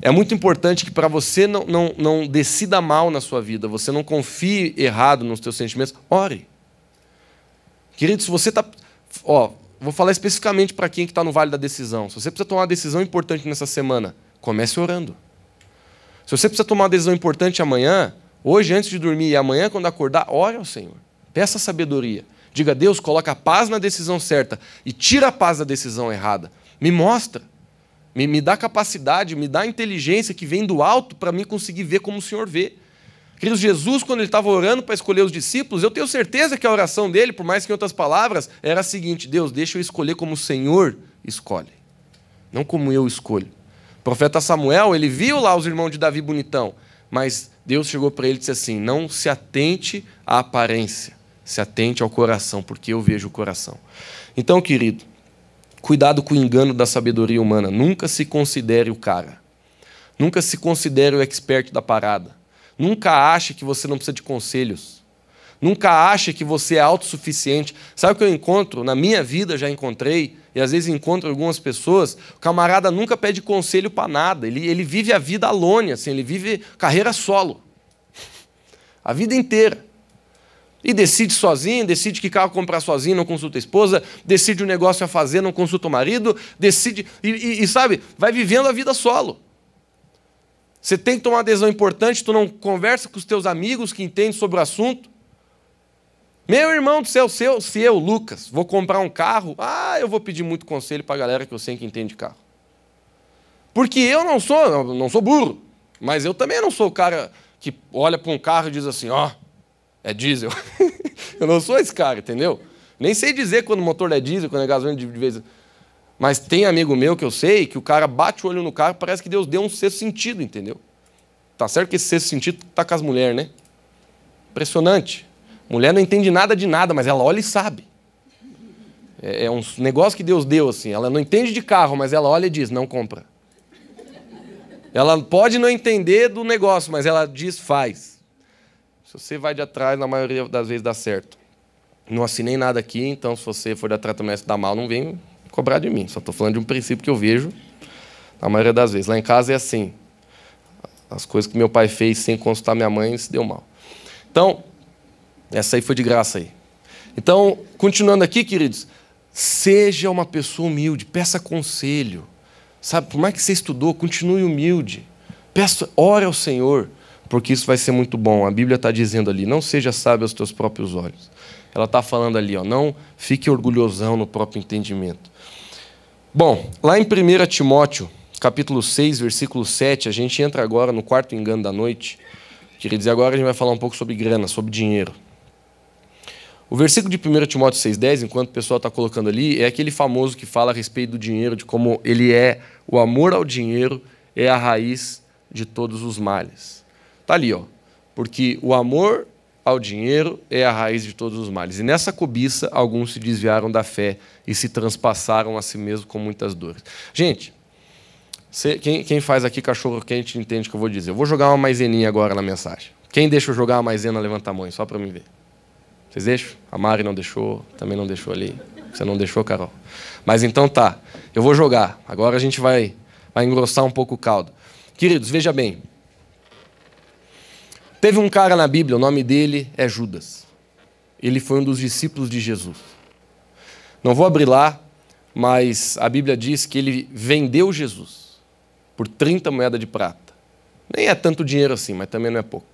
é muito importante que para você não decida mal na sua vida, você não confie errado nos seus sentimentos, ore. Querido, se você está... Vou falar especificamente para quem está no vale da decisão. Se você precisa tomar uma decisão importante nessa semana, comece orando. Se você precisa tomar uma decisão importante amanhã, hoje antes de dormir e amanhã quando acordar, ore ao Senhor. Peça sabedoria. Diga, Deus, coloca a paz na decisão certa e tira a paz da decisão errada. Me mostra. Me dá capacidade, me dá inteligência que vem do alto para mim conseguir ver como o Senhor vê. Queridos, Jesus, quando ele estava orando para escolher os discípulos, eu tenho certeza que a oração dele, por mais que em outras palavras, era a seguinte: Deus, deixa eu escolher como o Senhor escolhe, não como eu escolho. O profeta Samuel, ele viu lá os irmãos de Davi bonitão, mas Deus chegou para ele e disse assim, não se atente à aparência, se atente ao coração, porque eu vejo o coração. Então, querido, cuidado com o engano da sabedoria humana. Nunca se considere o cara. Nunca se considere o expert da parada. Nunca ache que você não precisa de conselhos. Nunca ache que você é autossuficiente. Sabe o que eu encontro? Na minha vida já encontrei, e às vezes encontro algumas pessoas, o camarada nunca pede conselho para nada. Ele vive a vida alone, assim, ele vive carreira solo. A vida inteira. E decide sozinho, decide que carro comprar sozinho, não consulta a esposa, decide o negócio a fazer, não consulta o marido, decide... E sabe, vai vivendo a vida solo. Você tem que tomar uma decisão importante, tu não conversa com os teus amigos que entendem sobre o assunto. Meu irmão do céu, se eu, Lucas, vou comprar um carro, eu vou pedir muito conselho para a galera que eu sei que entende de carro. Porque eu não sou burro, mas eu também não sou o cara que olha para um carro e diz assim, é diesel. Eu não sou esse cara, entendeu? Nem sei dizer quando o motor é diesel, quando é gasolina de vez. Mas tem amigo meu que eu sei que o cara bate o olho no carro, parece que Deus deu um sexto sentido, entendeu? Tá certo que esse sexto sentido tá com as mulheres, né? Impressionante. Mulher não entende nada de nada, mas ela olha e sabe. É um negócio que Deus deu, assim. Ela não entende de carro, mas ela olha e diz, não compra. Ela pode não entender do negócio, mas ela diz, faz. Se você vai de atrás, na maioria das vezes dá certo. Não assinei nada aqui, então se você for de atrás também se dá mal, não vem cobrar de mim. Só estou falando de um princípio que eu vejo na maioria das vezes. Lá em casa é assim. As coisas que meu pai fez sem consultar minha mãe, se deu mal. Então, essa aí foi de graça aí. Então, continuando aqui, queridos, seja uma pessoa humilde, peça conselho. Sabe, por mais que você estudou, continue humilde. Ore ao Senhor. Porque isso vai ser muito bom. A Bíblia está dizendo ali, não seja sábio aos teus próprios olhos. Ela está falando ali, não fique orgulhosão no próprio entendimento. Bom, lá em 1 Timóteo, capítulo 6, versículo 7, a gente entra agora no quarto engano da noite. Queria dizer, agora a gente vai falar um pouco sobre grana, sobre dinheiro. O versículo de 1 Timóteo 6,10, enquanto o pessoal está colocando ali, é aquele famoso que fala a respeito do dinheiro, de como ele o amor ao dinheiro é a raiz de todos os males. Está ali, porque o amor ao dinheiro é a raiz de todos os males. E nessa cobiça, alguns se desviaram da fé e se transpassaram a si mesmo com muitas dores. Gente, quem faz aqui cachorro quente entende o que eu vou dizer. Eu vou jogar uma maizeninha agora na mensagem. Quem deixa eu jogar uma maisena, levanta a mão, só para mim ver. Vocês deixam? A Mari não deixou, também não deixou ali. Você não deixou, Carol? Mas então tá, eu vou jogar. Agora a gente vai engrossar um pouco o caldo. Queridos, veja bem. Teve um cara na Bíblia, o nome dele é Judas. Ele foi um dos discípulos de Jesus. Não vou abrir lá, mas a Bíblia diz que ele vendeu Jesus por 30 moedas de prata. Nem é tanto dinheiro assim, mas também não é pouco.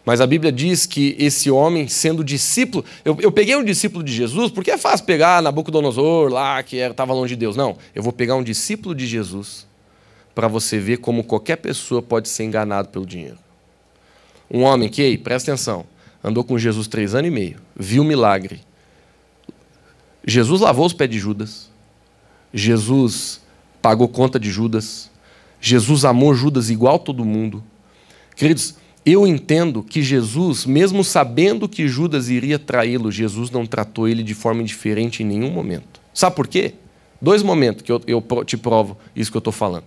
Mas a Bíblia diz que esse homem, sendo discípulo... Eu peguei um discípulo de Jesus, porque é fácil pegar Nabucodonosor lá, que estava longe de Deus. Não, eu vou pegar um discípulo de Jesus para você ver como qualquer pessoa pode ser enganado pelo dinheiro. Um homem que, presta atenção, andou com Jesus 3 anos e meio, viu o milagre. Jesus lavou os pés de Judas. Jesus pagou conta de Judas. Jesus amou Judas igual todo mundo. Queridos, eu entendo que Jesus, mesmo sabendo que Judas iria traí-lo, Jesus não tratou ele de forma indiferente em nenhum momento. Sabe por quê? 2 momentos que eu te provo isso que eu estou falando.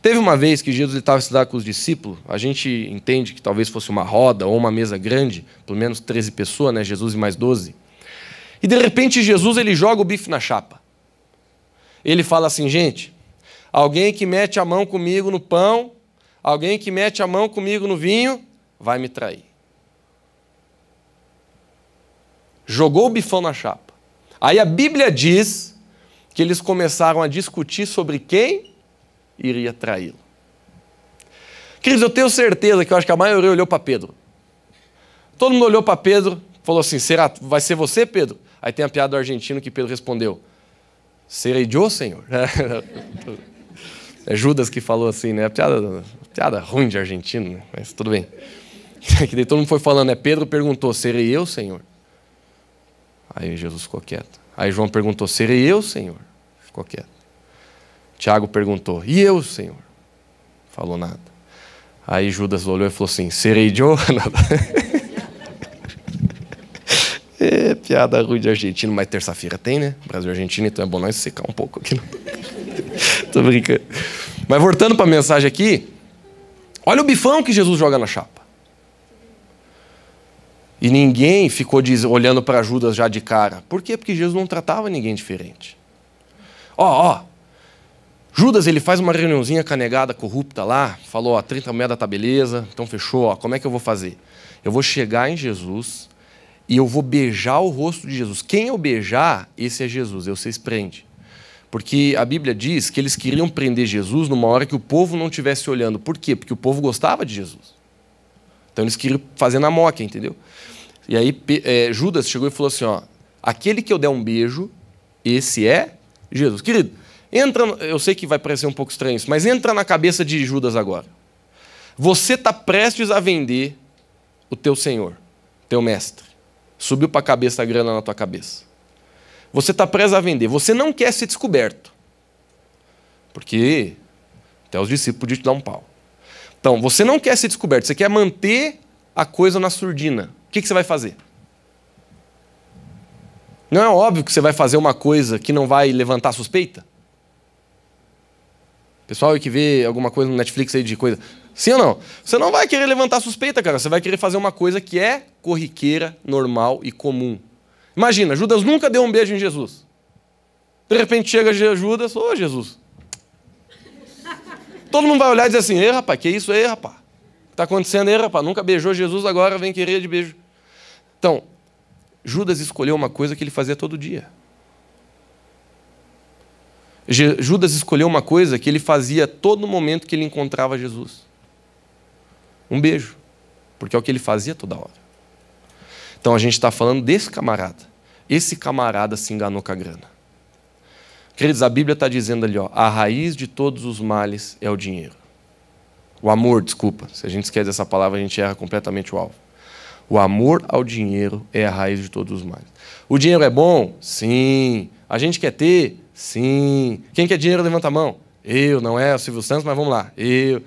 Teve uma vez que Jesus estava estudando com os discípulos, a gente entende que talvez fosse uma roda ou uma mesa grande, pelo menos 13 pessoas, né? Jesus e mais 12. E de repente Jesus ele joga o bife na chapa. Ele fala assim, gente, alguém que mete a mão comigo no pão, alguém que mete a mão comigo no vinho, vai me trair. Jogou o bifão na chapa. Aí a Bíblia diz que eles começaram a discutir sobre quem iria traí-lo. Queridos, eu tenho certeza que eu acho que a maioria olhou para Pedro. Todo mundo olhou para Pedro, falou assim, será, vai ser você, Pedro? Aí tem a piada do argentino que Pedro respondeu, serei eu, Senhor? É Judas que falou assim, né? Piada ruim de argentino, né? Mas tudo bem. Que daí todo mundo foi falando, Pedro perguntou, serei eu, Senhor? Aí Jesus ficou quieto. Aí João perguntou, serei eu, Senhor? Ficou quieto. Tiago perguntou, e eu, Senhor? Falou nada. Aí Judas olhou e falou assim, serei eu? Piada ruim de argentino, mas terça-feira tem, né? Brasil e Argentina, então é bom nós secar um pouco aqui. Tô brincando. Mas voltando para a mensagem aqui, olha o bifão que Jesus joga na chapa. E ninguém ficou olhando para Judas já de cara. Por quê? Porque Jesus não tratava ninguém diferente. Judas, ele faz uma reuniãozinha com a negada corrupta lá, falou, 30 moedas tá beleza, então fechou, como é que eu vou fazer? Eu vou chegar em Jesus e eu vou beijar o rosto de Jesus. Quem eu beijar, esse é Jesus, vocês prendem. Porque a Bíblia diz que eles queriam prender Jesus numa hora que o povo não estivesse olhando. Por quê? Porque o povo gostava de Jesus. Então eles queriam fazer na moca, entendeu? E aí Judas chegou e falou assim, aquele que eu der um beijo, esse é Jesus. Querido, eu sei que vai parecer um pouco estranho isso, mas entra na cabeça de Judas agora. Você está prestes a vender o teu senhor, teu mestre. Subiu para a cabeça a grana na tua cabeça. Você está prestes a vender. Você não quer ser descoberto. Porque até os discípulos podiam te dar um pau. Então, você não quer ser descoberto. Você quer manter a coisa na surdina. O que você vai fazer? Não é óbvio que você vai fazer uma coisa que não vai levantar suspeita? Pessoal que vê alguma coisa no Netflix aí de coisa... Sim ou não? Você não vai querer levantar suspeita, cara. Você vai querer fazer uma coisa que é corriqueira, normal e comum. Imagina, Judas nunca deu um beijo em Jesus. De repente chega Judas, Jesus. Todo mundo vai olhar e dizer assim, rapaz, que isso aí, rapaz? O que está acontecendo aí, rapaz? Nunca beijou Jesus, agora vem querer de beijo. Então, Judas escolheu uma coisa que ele fazia todo dia. Judas escolheu uma coisa que ele fazia todo momento que ele encontrava Jesus. Um beijo. Porque é o que ele fazia toda hora. Então a gente está falando desse camarada. Esse camarada se enganou com a grana. Queridos, a Bíblia está dizendo ali, a raiz de todos os males é o dinheiro. O amor, desculpa. Se a gente esquece dessa palavra, a gente erra completamente o alvo. O amor ao dinheiro é a raiz de todos os males. O dinheiro é bom? Sim. A gente quer ter? Sim. Quem quer dinheiro, levanta a mão. Eu, não é o Silvio Santos, mas vamos lá. Eu.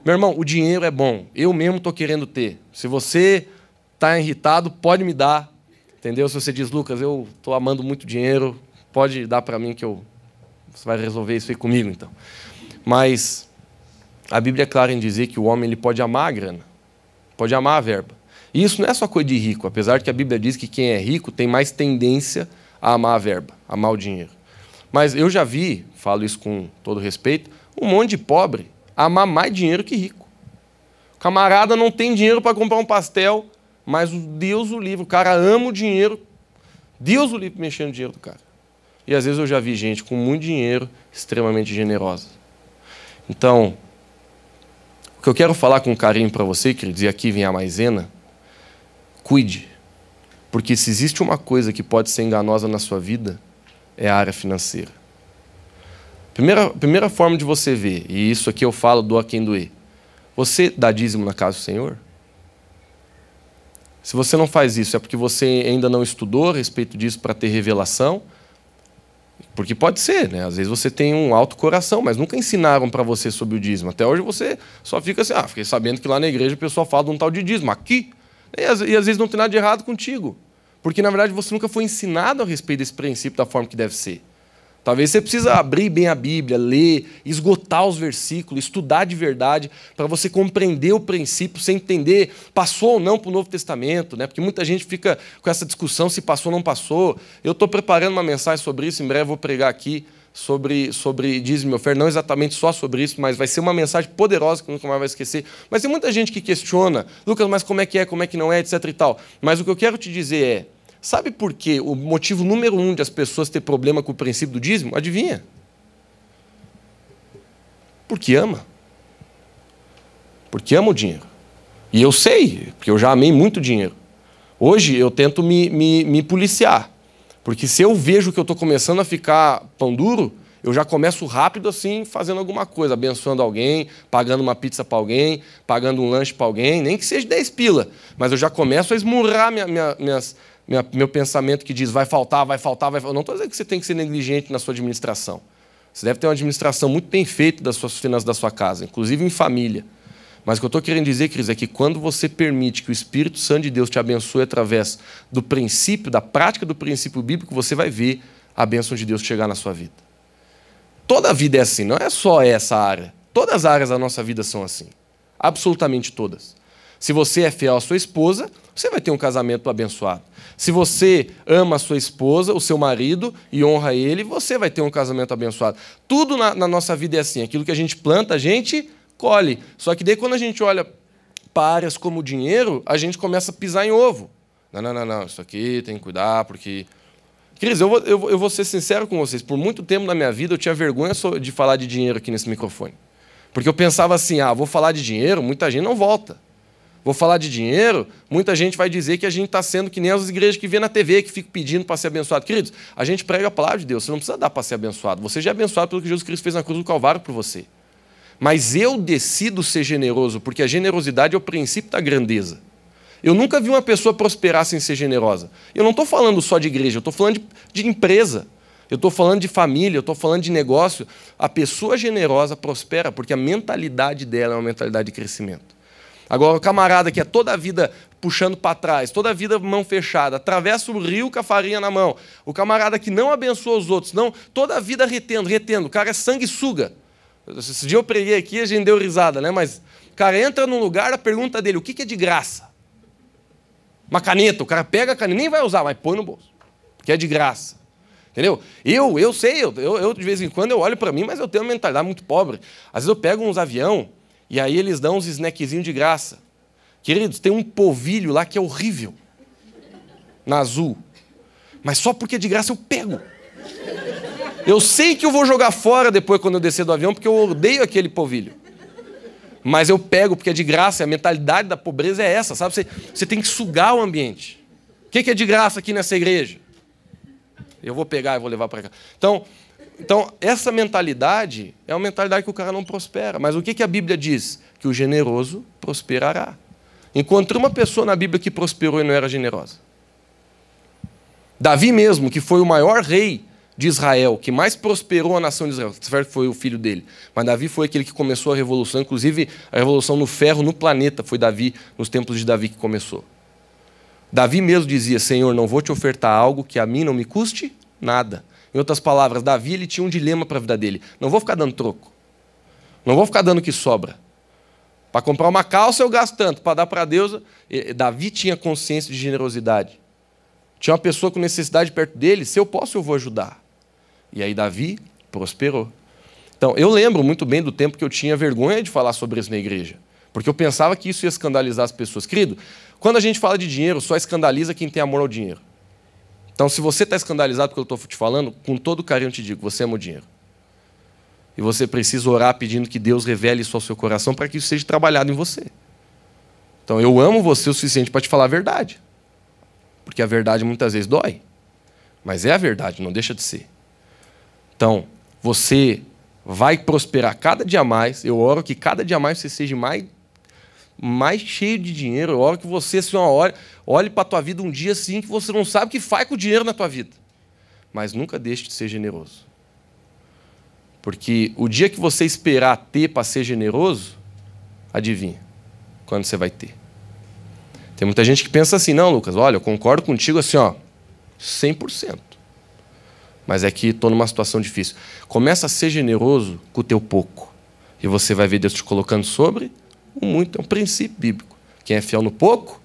Meu irmão, o dinheiro é bom. Eu mesmo estou querendo ter. Se você está irritado, pode me dar. Entendeu? Se você diz, Lucas, eu estou amando muito dinheiro, pode dar para mim que você vai resolver isso aí comigo, então. Mas a Bíblia é clara em dizer que o homem ele pode amar a grana, pode amar a verba. E isso não é só coisa de rico, apesar de que a Bíblia diz que quem é rico tem mais tendência a amar a verba, a amar o dinheiro. Mas eu já vi, falo isso com todo respeito, um monte de pobre amar mais dinheiro que rico. O camarada não tem dinheiro para comprar um pastel, mas Deus o livre, o cara ama o dinheiro, Deus o livre mexendo no dinheiro do cara. E às vezes eu já vi gente com muito dinheiro, extremamente generosa. Então, o que eu quero falar com carinho para você, queridos, e aqui vem a maisena, cuide. Porque se existe uma coisa que pode ser enganosa na sua vida, é a área financeira. Primeira forma de você ver, e isso aqui eu falo do a quem doer, você dá dízimo na casa do Senhor? Se você não faz isso, é porque você ainda não estudou a respeito disso para ter revelação? Porque pode ser, né? Às vezes você tem um alto coração, mas nunca ensinaram para você sobre o dízimo. Até hoje você só fica assim, fiquei sabendo que lá na igreja o pessoal fala de um tal de dízimo. Aqui, e às vezes não tem nada de errado contigo. Porque, na verdade, você nunca foi ensinado a respeito desse princípio da forma que deve ser. Talvez você precisa abrir bem a Bíblia, ler, esgotar os versículos, estudar de verdade, para você compreender o princípio, você entender, passou ou não para o Novo Testamento, né? Porque muita gente fica com essa discussão se passou ou não passou. Eu estou preparando uma mensagem sobre isso, em breve vou pregar aqui sobre dízimo e oferta, não exatamente só sobre isso, mas vai ser uma mensagem poderosa que nunca mais vai esquecer. Mas tem muita gente que questiona, Lucas, mas como é que não é, etc. e tal. Mas o que eu quero te dizer é, sabe por quê? O motivo número 1 de as pessoas ter problema com o princípio do dízimo? Adivinha? Porque ama. Porque ama o dinheiro. E eu sei, porque eu já amei muito dinheiro. Hoje eu tento me policiar. Porque se eu vejo que eu estou começando a ficar pão duro, eu já começo rápido assim, fazendo alguma coisa, abençoando alguém, pagando uma pizza para alguém, pagando um lanche para alguém, nem que seja 10 pila. Mas eu já começo a esmurrar meu pensamento que diz vai faltar, vai faltar, vai faltar. Eu não estou dizendo que você tem que ser negligente na sua administração. Você deve ter uma administração muito bem feita das suas finanças da sua casa, inclusive em família. Mas o que eu estou querendo dizer, Cris, é que quando você permite que o Espírito Santo de Deus te abençoe através do princípio, da prática do princípio bíblico, você vai ver a bênção de Deus chegar na sua vida. Toda a vida é assim, não é só essa área. Todas as áreas da nossa vida são assim. Absolutamente todas. Se você é fiel à sua esposa, você vai ter um casamento abençoado. Se você ama a sua esposa, o seu marido, e honra ele, você vai ter um casamento abençoado. Tudo na nossa vida é assim. Aquilo que a gente planta, a gente colhe. Só que daí quando a gente olha para áreas como o dinheiro, a gente começa a pisar em ovo. Não, isso aqui tem que cuidar, porque... Cris, eu vou ser sincero com vocês. Por muito tempo na minha vida eu tinha vergonha de falar de dinheiro aqui nesse microfone. Porque eu pensava assim, vou falar de dinheiro, muita gente não volta. Vou falar de dinheiro, muita gente vai dizer que a gente está sendo que nem as igrejas que vê na TV, que ficam pedindo para ser abençoado. Queridos, a gente prega a palavra de Deus, você não precisa dar para ser abençoado. Você já é abençoado pelo que Jesus Cristo fez na cruz do Calvário por você. Mas eu decido ser generoso, porque a generosidade é o princípio da grandeza. Eu nunca vi uma pessoa prosperar sem ser generosa. Eu não estou falando só de igreja, eu estou falando de empresa. Eu estou falando de família, eu estou falando de negócio. A pessoa generosa prospera porque a mentalidade dela é uma mentalidade de crescimento. Agora, o camarada que é toda a vida puxando para trás, toda a vida mão fechada, atravessa o rio com a farinha na mão. O camarada que não abençoa os outros, não, toda a vida retendo. O cara é sanguessuga. Esse dia eu preguei aqui, a gente deu risada, né? Mas o cara entra num lugar, a pergunta dele, o que é de graça? Uma caneta, o cara pega a caneta, nem vai usar, mas põe no bolso, porque é de graça. Entendeu? Eu sei, eu de vez em quando eu olho para mim, mas eu tenho uma mentalidade muito pobre. Às vezes eu pego uns avião e aí eles dão uns snackzinhos de graça. Queridos, tem um polvilho lá que é horrível, na Azul. Mas só porque é de graça eu pego. Eu sei que eu vou jogar fora depois quando eu descer do avião, porque eu odeio aquele polvilho. Mas eu pego porque é de graça, a mentalidade da pobreza é essa, sabe? Você tem que sugar o ambiente. O que é de graça aqui nessa igreja? Eu vou pegar e vou levar para cá. Então, essa mentalidade é uma mentalidade que o cara não prospera. Mas o que a Bíblia diz? Que o generoso prosperará. Encontrei uma pessoa na Bíblia que prosperou e não era generosa. Davi mesmo, que foi o maior rei de Israel, que mais prosperou a nação de Israel, certo? Foi o filho dele. Mas Davi foi aquele que começou a revolução, inclusive a revolução no ferro no planeta, foi Davi, nos tempos de Davi que começou. Davi mesmo dizia, Senhor, não vou te ofertar algo que a mim não me custe nada. Em outras palavras, Davi ele tinha um dilema para a vida dele. Não vou ficar dando troco. Não vou ficar dando o que sobra. Para comprar uma calça eu gasto tanto, para dar para Deus... Davi tinha consciência de generosidade. Tinha uma pessoa com necessidade perto dele, se eu posso eu vou ajudar. E aí Davi prosperou. Então, eu lembro muito bem do tempo que eu tinha vergonha de falar sobre isso na igreja. Porque eu pensava que isso ia escandalizar as pessoas. Querido, quando a gente fala de dinheiro, só escandaliza quem tem amor ao dinheiro. Então, se você está escandalizado pelo que eu estou te falando, com todo carinho eu te digo, você ama o dinheiro. E você precisa orar pedindo que Deus revele isso ao seu coração para que isso seja trabalhado em você. Então, eu amo você o suficiente para te falar a verdade. Porque a verdade muitas vezes dói. Mas é a verdade, não deixa de ser. Então, você vai prosperar cada dia mais. Eu oro que cada dia mais você seja mais cheio de dinheiro. Eu oro que você assim, olhe para a tua vida um dia assim que você não sabe o que faz com o dinheiro na tua vida. Mas nunca deixe de ser generoso. Porque o dia que você esperar ter para ser generoso, adivinha quando você vai ter. Tem muita gente que pensa assim, não, Lucas, olha, eu concordo contigo assim, 100%. mas é que estou numa situação difícil. Começa a ser generoso com o teu pouco. E você vai ver Deus te colocando sobre o muito. É um princípio bíblico. Quem é fiel no pouco...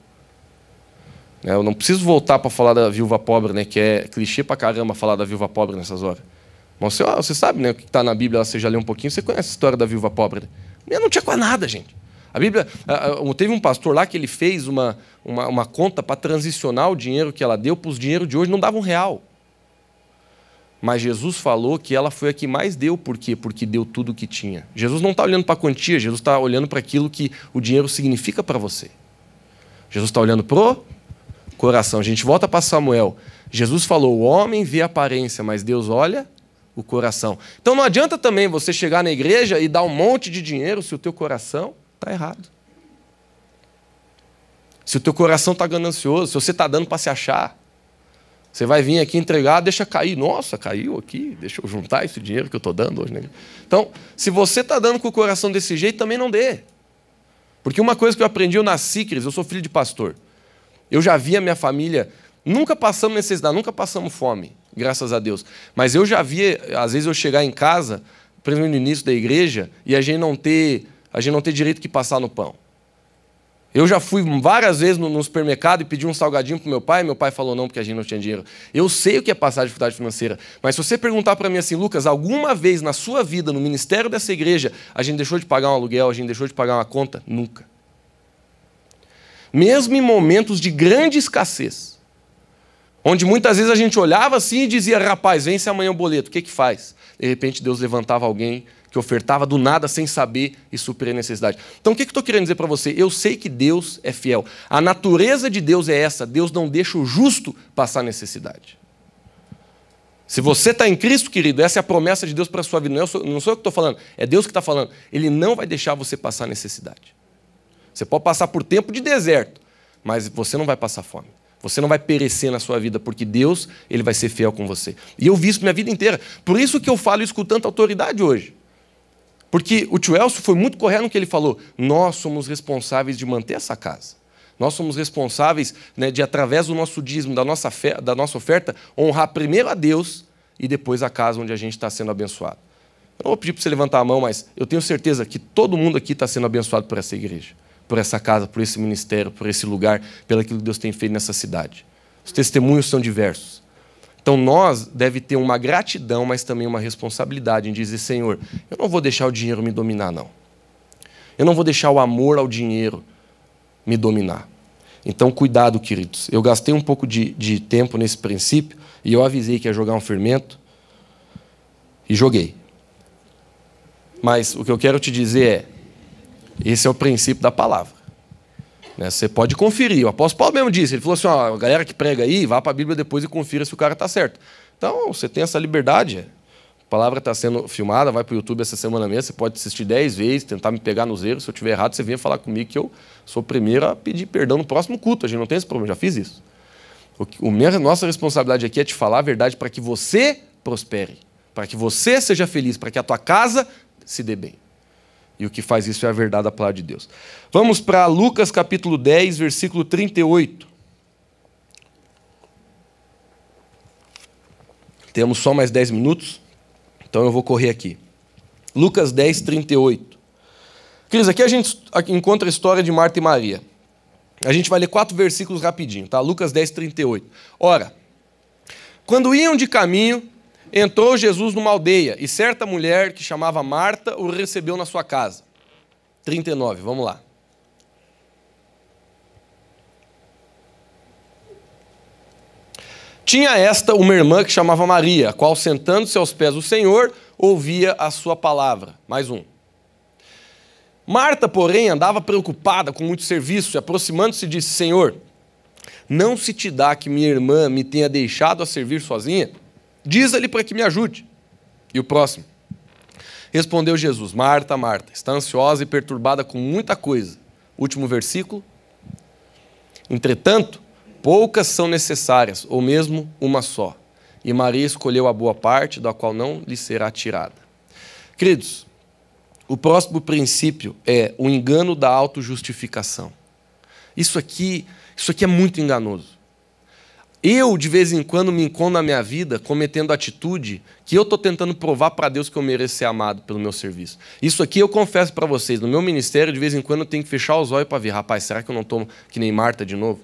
Eu não preciso voltar para falar da viúva pobre, né, que é clichê pra caramba falar da viúva pobre nessas horas. Mas você sabe, né, o que está na Bíblia, você já leu um pouquinho, você conhece a história da viúva pobre. Né? Ela não tinha quase nada, gente. A Bíblia, teve um pastor lá que ele fez uma conta para transicionar o dinheiro que ela deu para os dinheiros de hoje, não dava R$1. Mas Jesus falou que ela foi a que mais deu. Por quê? Porque deu tudo o que tinha. Jesus não está olhando para a quantia, Jesus está olhando para aquilo que o dinheiro significa para você. Jesus está olhando pro coração. A gente volta para Samuel. Jesus falou, o homem vê a aparência, mas Deus olha o coração. Então não adianta também você chegar na igreja e dar um monte de dinheiro se o teu coração está errado. Se o teu coração está ganancioso, se você está dando para se achar. Você vai vir aqui entregar, deixa cair. Nossa, caiu aqui, deixa eu juntar esse dinheiro que eu estou dando hoje. Né? Então, se você está dando com o coração desse jeito, também não dê. Porque uma coisa que eu aprendi, eu nasci, Cris, eu sou filho de pastor. Eu já vi a minha família, nunca passamos necessidade, nunca passamos fome, graças a Deus. Mas eu já vi, às vezes eu chegar em casa, principalmente no início da igreja, e a gente não ter direito que passar no pão. Eu já fui várias vezes no supermercado e pedi um salgadinho para meu pai falou não, porque a gente não tinha dinheiro. Eu sei o que é passar dificuldade financeira, mas se você perguntar para mim assim, Lucas, alguma vez na sua vida, no ministério dessa igreja, a gente deixou de pagar um aluguel, a gente deixou de pagar uma conta? Nunca. Mesmo em momentos de grande escassez, onde muitas vezes a gente olhava assim e dizia, rapaz, vence amanhã o boleto, o que faz? De repente Deus levantava alguém que ofertava do nada sem saber e suprir a necessidade. Então o que eu estou querendo dizer para você? Eu sei que Deus é fiel. A natureza de Deus é essa, Deus não deixa o justo passar necessidade. Se você está em Cristo, querido, essa é a promessa de Deus para a sua vida. Não sou eu que estou falando, é Deus que está falando. Ele não vai deixar você passar necessidade. Você pode passar por tempo de deserto, mas você não vai passar fome. Você não vai perecer na sua vida, porque Deus ele vai ser fiel com você. E eu vi isso minha vida inteira. Por isso que eu falo isso com tanta autoridade hoje. Porque o tio Elcio foi muito correto no que ele falou. Nós somos responsáveis de manter essa casa. Nós somos responsáveis, né, de, através do nosso dízimo, da nossa oferta, honrar primeiro a Deus e depois a casa onde a gente está sendo abençoado. Eu não vou pedir para você levantar a mão, mas eu tenho certeza que todo mundo aqui está sendo abençoado por essa igreja, por essa casa, por esse ministério, por esse lugar, pelo aquilo que Deus tem feito nessa cidade. Os testemunhos são diversos. Então nós deve ter uma gratidão, mas também uma responsabilidade em dizer, Senhor, eu não vou deixar o dinheiro me dominar, não. Eu não vou deixar o amor ao dinheiro me dominar. Então cuidado, queridos. Eu gastei um pouco de tempo nesse princípio e eu avisei que ia jogar um fermento e joguei. Mas o que eu quero te dizer é, esse é o princípio da palavra. Você pode conferir. O apóstolo Paulo mesmo disse, ele falou assim, ó, a galera que prega aí, vá para a Bíblia depois e confira se o cara está certo. Então, você tem essa liberdade. A palavra está sendo filmada, vai para o YouTube essa semana mesmo, você pode assistir 10 vezes, tentar me pegar nos erros. Se eu estiver errado, você venha falar comigo que eu sou o primeiro a pedir perdão no próximo culto. A gente não tem esse problema, já fiz isso. Nossa responsabilidade aqui é te falar a verdade para que você prospere, para que você seja feliz, para que a tua casa se dê bem. E o que faz isso é a verdade da palavra de Deus. Vamos para Lucas capítulo 10, versículo 38. Temos só mais 10 minutos, então eu vou correr aqui. Lucas 10, 38. Queridos, aqui a gente encontra a história de Marta e Maria. A gente vai ler 4 versículos rapidinho, tá? Lucas 10, 38. Ora, quando iam de caminho, entrou Jesus numa aldeia, e certa mulher, que chamava Marta, o recebeu na sua casa. 39, vamos lá. Tinha esta uma irmã que chamava Maria, a qual, sentando-se aos pés do Senhor, ouvia a sua palavra. Mais um. Marta, porém, andava preocupada com muito serviço, e aproximando-se disse, Senhor, não se te dá que minha irmã me tenha deixado a servir sozinha? Diz-lhe para que me ajude. E o próximo. Respondeu Jesus, Marta, Marta, está ansiosa e perturbada com muita coisa. Último versículo. Entretanto, poucas são necessárias, ou mesmo uma só. E Maria escolheu a boa parte, da qual não lhe será tirada. Queridos, o próximo princípio é o engano da autojustificação. Isso aqui é muito enganoso. Eu, de vez em quando, me encontro na minha vida cometendo atitude que eu estou tentando provar para Deus que eu mereço ser amado pelo meu serviço. Isso aqui eu confesso para vocês, no meu ministério, de vez em quando eu tenho que fechar os olhos para ver, rapaz, será que eu não estou que nem Marta de novo?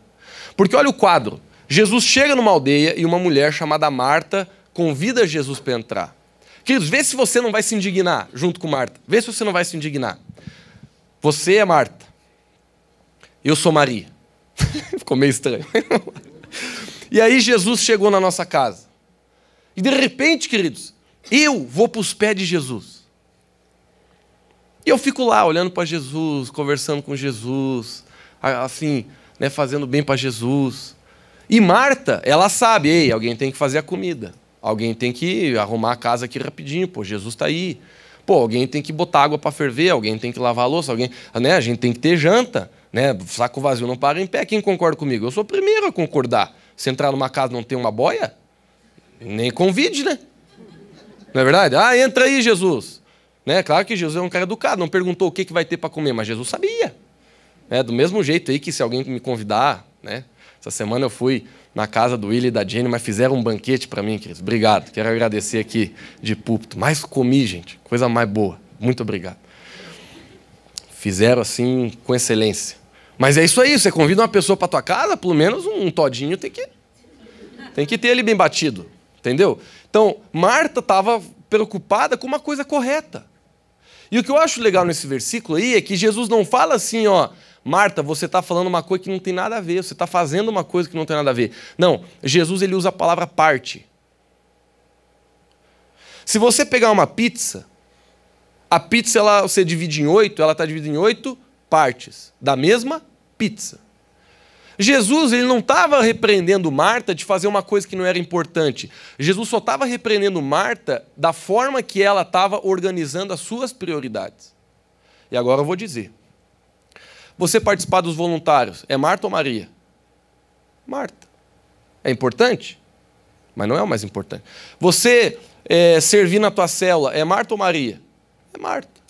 Porque olha o quadro, Jesus chega numa aldeia e uma mulher chamada Marta convida Jesus para entrar. Queridos, vê se você não vai se indignar junto com Marta, vê se você não vai se indignar. Você é Marta, eu sou Maria. Ficou meio estranho. E aí Jesus chegou na nossa casa. E de repente, queridos, eu vou para os pés de Jesus. E eu fico lá, olhando para Jesus, conversando com Jesus, assim, né, fazendo bem para Jesus. E Marta, ela sabe, ei, alguém tem que fazer a comida. Alguém tem que arrumar a casa aqui rapidinho, pô, Jesus está aí. Pô, alguém tem que botar água para ferver, alguém tem que lavar a louça, alguém, né, a gente tem que ter janta, né, saco vazio não para em pé. Quem concorda comigo? Eu sou o primeiro a concordar. Se entrar numa casa e não tem uma boia, nem convide, né? Não é verdade? Ah, entra aí, Jesus. Né? Claro que Jesus é um cara educado, não perguntou o que vai ter para comer, mas Jesus sabia. Né? Do mesmo jeito aí que se alguém me convidar, né? Essa semana eu fui na casa do Willi e da Jenny, mas fizeram um banquete para mim, queridos. Obrigado, quero agradecer aqui de púlpito. Mas comi, gente, coisa mais boa. Muito obrigado. Fizeram assim com excelência. Mas é isso aí, você convida uma pessoa para tua casa, pelo menos um todinho tem que ter ele bem batido, entendeu? Então, Marta estava preocupada com uma coisa correta. E o que eu acho legal nesse versículo aí é que Jesus não fala assim, ó, Marta, você está falando uma coisa que não tem nada a ver, você está fazendo uma coisa que não tem nada a ver. Não, Jesus ele usa a palavra parte. Se você pegar uma pizza, a pizza você divide em 8, ela está dividida em 8 partes da mesma pizza. Jesus ele não estava repreendendo Marta de fazer uma coisa que não era importante. Jesus só estava repreendendo Marta da forma que ela estava organizando as suas prioridades. E agora eu vou dizer. Você participar dos voluntários, é Marta ou Maria? Marta. É importante? Mas não é o mais importante. Você servir na tua célula, é Marta ou Maria? É Marta.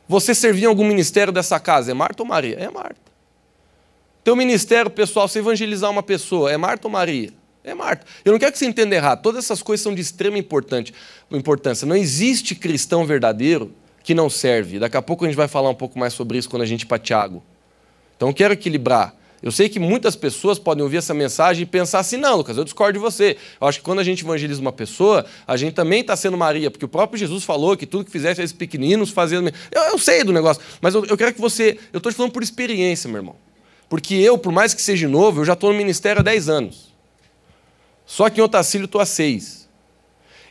Você servir em algum ministério dessa casa, é Marta ou Maria? É Marta. Teu ministério pessoal, você evangelizar uma pessoa, é Marta ou Maria? É Marta. Eu não quero que você entenda errado, todas essas coisas são de extrema importância. Não existe cristão verdadeiro que não serve. Daqui a pouco a gente vai falar um pouco mais sobre isso quando a gente ir para Tiago. Então eu quero equilibrar. Eu sei que muitas pessoas podem ouvir essa mensagem e pensar assim, não, Lucas, eu discordo de você. Eu acho que quando a gente evangeliza uma pessoa, a gente também está sendo Maria, porque o próprio Jesus falou que tudo que fizesse esses pequeninos fazendo... Eu sei do negócio, mas eu quero que você... Eu estou te falando por experiência, meu irmão. Porque eu, por mais que seja novo, eu já estou no ministério há 10 anos. Só que em Otacílio estou há 6.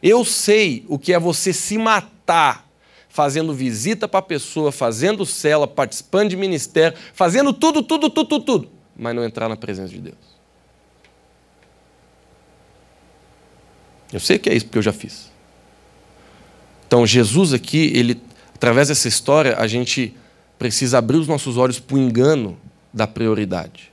Eu sei o que é você se matar fazendo visita para a pessoa, fazendo célula, participando de ministério, fazendo tudo, mas não entrar na presença de Deus. Eu sei que é isso, porque eu já fiz. Então, Jesus aqui, ele, através dessa história, a gente precisa abrir os nossos olhos para o engano da prioridade.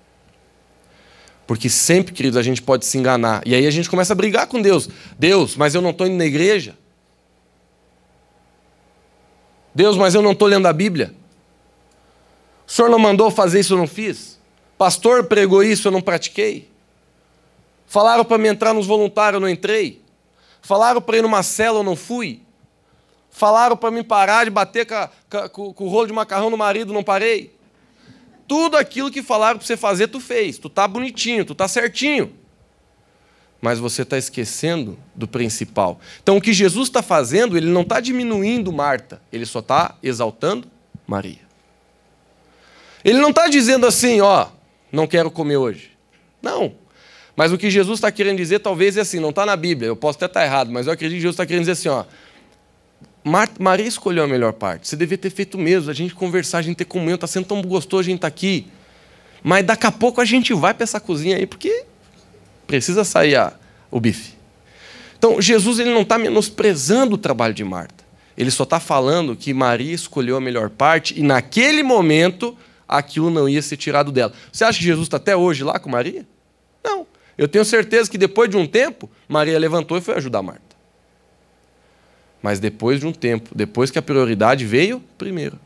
Porque sempre, queridos, a gente pode se enganar. E aí a gente começa a brigar com Deus. Deus, mas eu não estou indo na igreja. Deus, mas eu não estou lendo a Bíblia. O Senhor não mandou fazer isso, eu não fiz. Pastor pregou isso, eu não pratiquei. Falaram para me entrar nos voluntários, eu não entrei. Falaram para ir numa célula, eu não fui. Falaram para me parar de bater com o rolo de macarrão no marido, não parei. Tudo aquilo que falaram para você fazer, tu fez. Tu está bonitinho, tu está certinho. Mas você está esquecendo do principal. Então, o que Jesus está fazendo, ele não está diminuindo Marta, ele só está exaltando Maria. Ele não está dizendo assim, ó, não quero comer hoje. Não. Mas o que Jesus está querendo dizer, talvez é assim, não está na Bíblia, eu posso até estar errado, mas eu acredito que Jesus está querendo dizer assim, ó, Maria escolheu a melhor parte, você devia ter feito mesmo, a gente conversar, a gente ter comunhão, está sendo tão gostoso a gente estar aqui. Mas daqui a pouco a gente vai para essa cozinha aí, porque precisa sair o bife. Então, Jesus ele não está menosprezando o trabalho de Marta. Ele só está falando que Maria escolheu a melhor parte e, naquele momento, aquilo não ia ser tirado dela. Você acha que Jesus está até hoje lá com Maria? Não. Eu tenho certeza que, depois de um tempo, Maria levantou e foi ajudar Marta. Mas depois de um tempo, depois que a prioridade veio primeiro.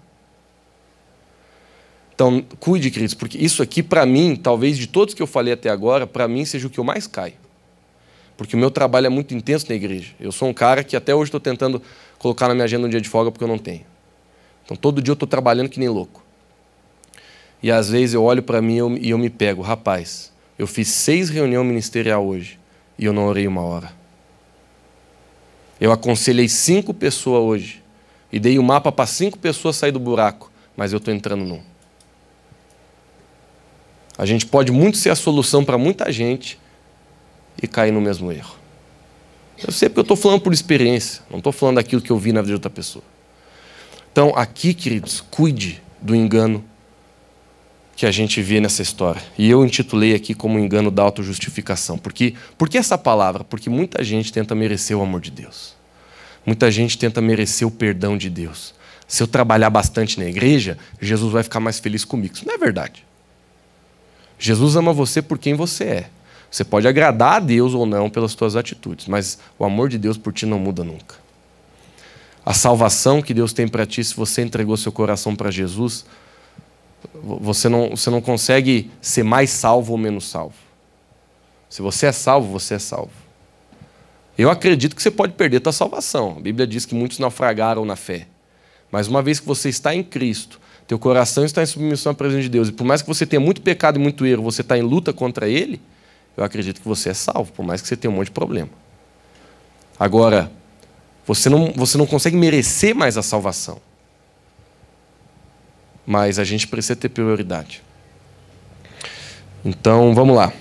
Então, cuide, queridos, porque isso aqui, para mim, talvez de todos que eu falei até agora, para mim seja o que eu mais caio. Porque o meu trabalho é muito intenso na igreja. Eu sou um cara que até hoje estou tentando colocar na minha agenda um dia de folga porque eu não tenho. Então, todo dia eu estou trabalhando que nem louco. E às vezes eu olho para mim e eu me pego, rapaz, eu fiz 6 reuniões ministerial hoje e eu não orei 1 hora. Eu aconselhei 5 pessoas hoje e dei o mapa para 5 pessoas sair do buraco, mas eu estou entrando num. A gente pode muito ser a solução para muita gente e cair no mesmo erro. Eu sei porque eu estou falando por experiência, não estou falando daquilo que eu vi na vida de outra pessoa. Então, aqui, queridos, cuide do engano que a gente vê nessa história. E eu intitulei aqui como engano da autojustificação. Por que essa palavra? Porque muita gente tenta merecer o amor de Deus. Muita gente tenta merecer o perdão de Deus. Se eu trabalhar bastante na igreja, Jesus vai ficar mais feliz comigo. Isso não é verdade. Jesus ama você por quem você é. Você pode agradar a Deus ou não pelas suas atitudes, mas o amor de Deus por ti não muda nunca. A salvação que Deus tem para ti, se você entregou seu coração para Jesus, você não consegue ser mais salvo ou menos salvo. Se você é salvo, você é salvo. Eu acredito que você pode perder a tua salvação. A Bíblia diz que muitos naufragaram na fé. Mas uma vez que você está em Cristo, teu coração está em submissão à presença de Deus, e por mais que você tenha muito pecado e muito erro, você está em luta contra Ele, eu acredito que você é salvo, por mais que você tenha um monte de problema. Agora, você não consegue merecer mais a salvação. Mas a gente precisa ter prioridade. Então, vamos lá.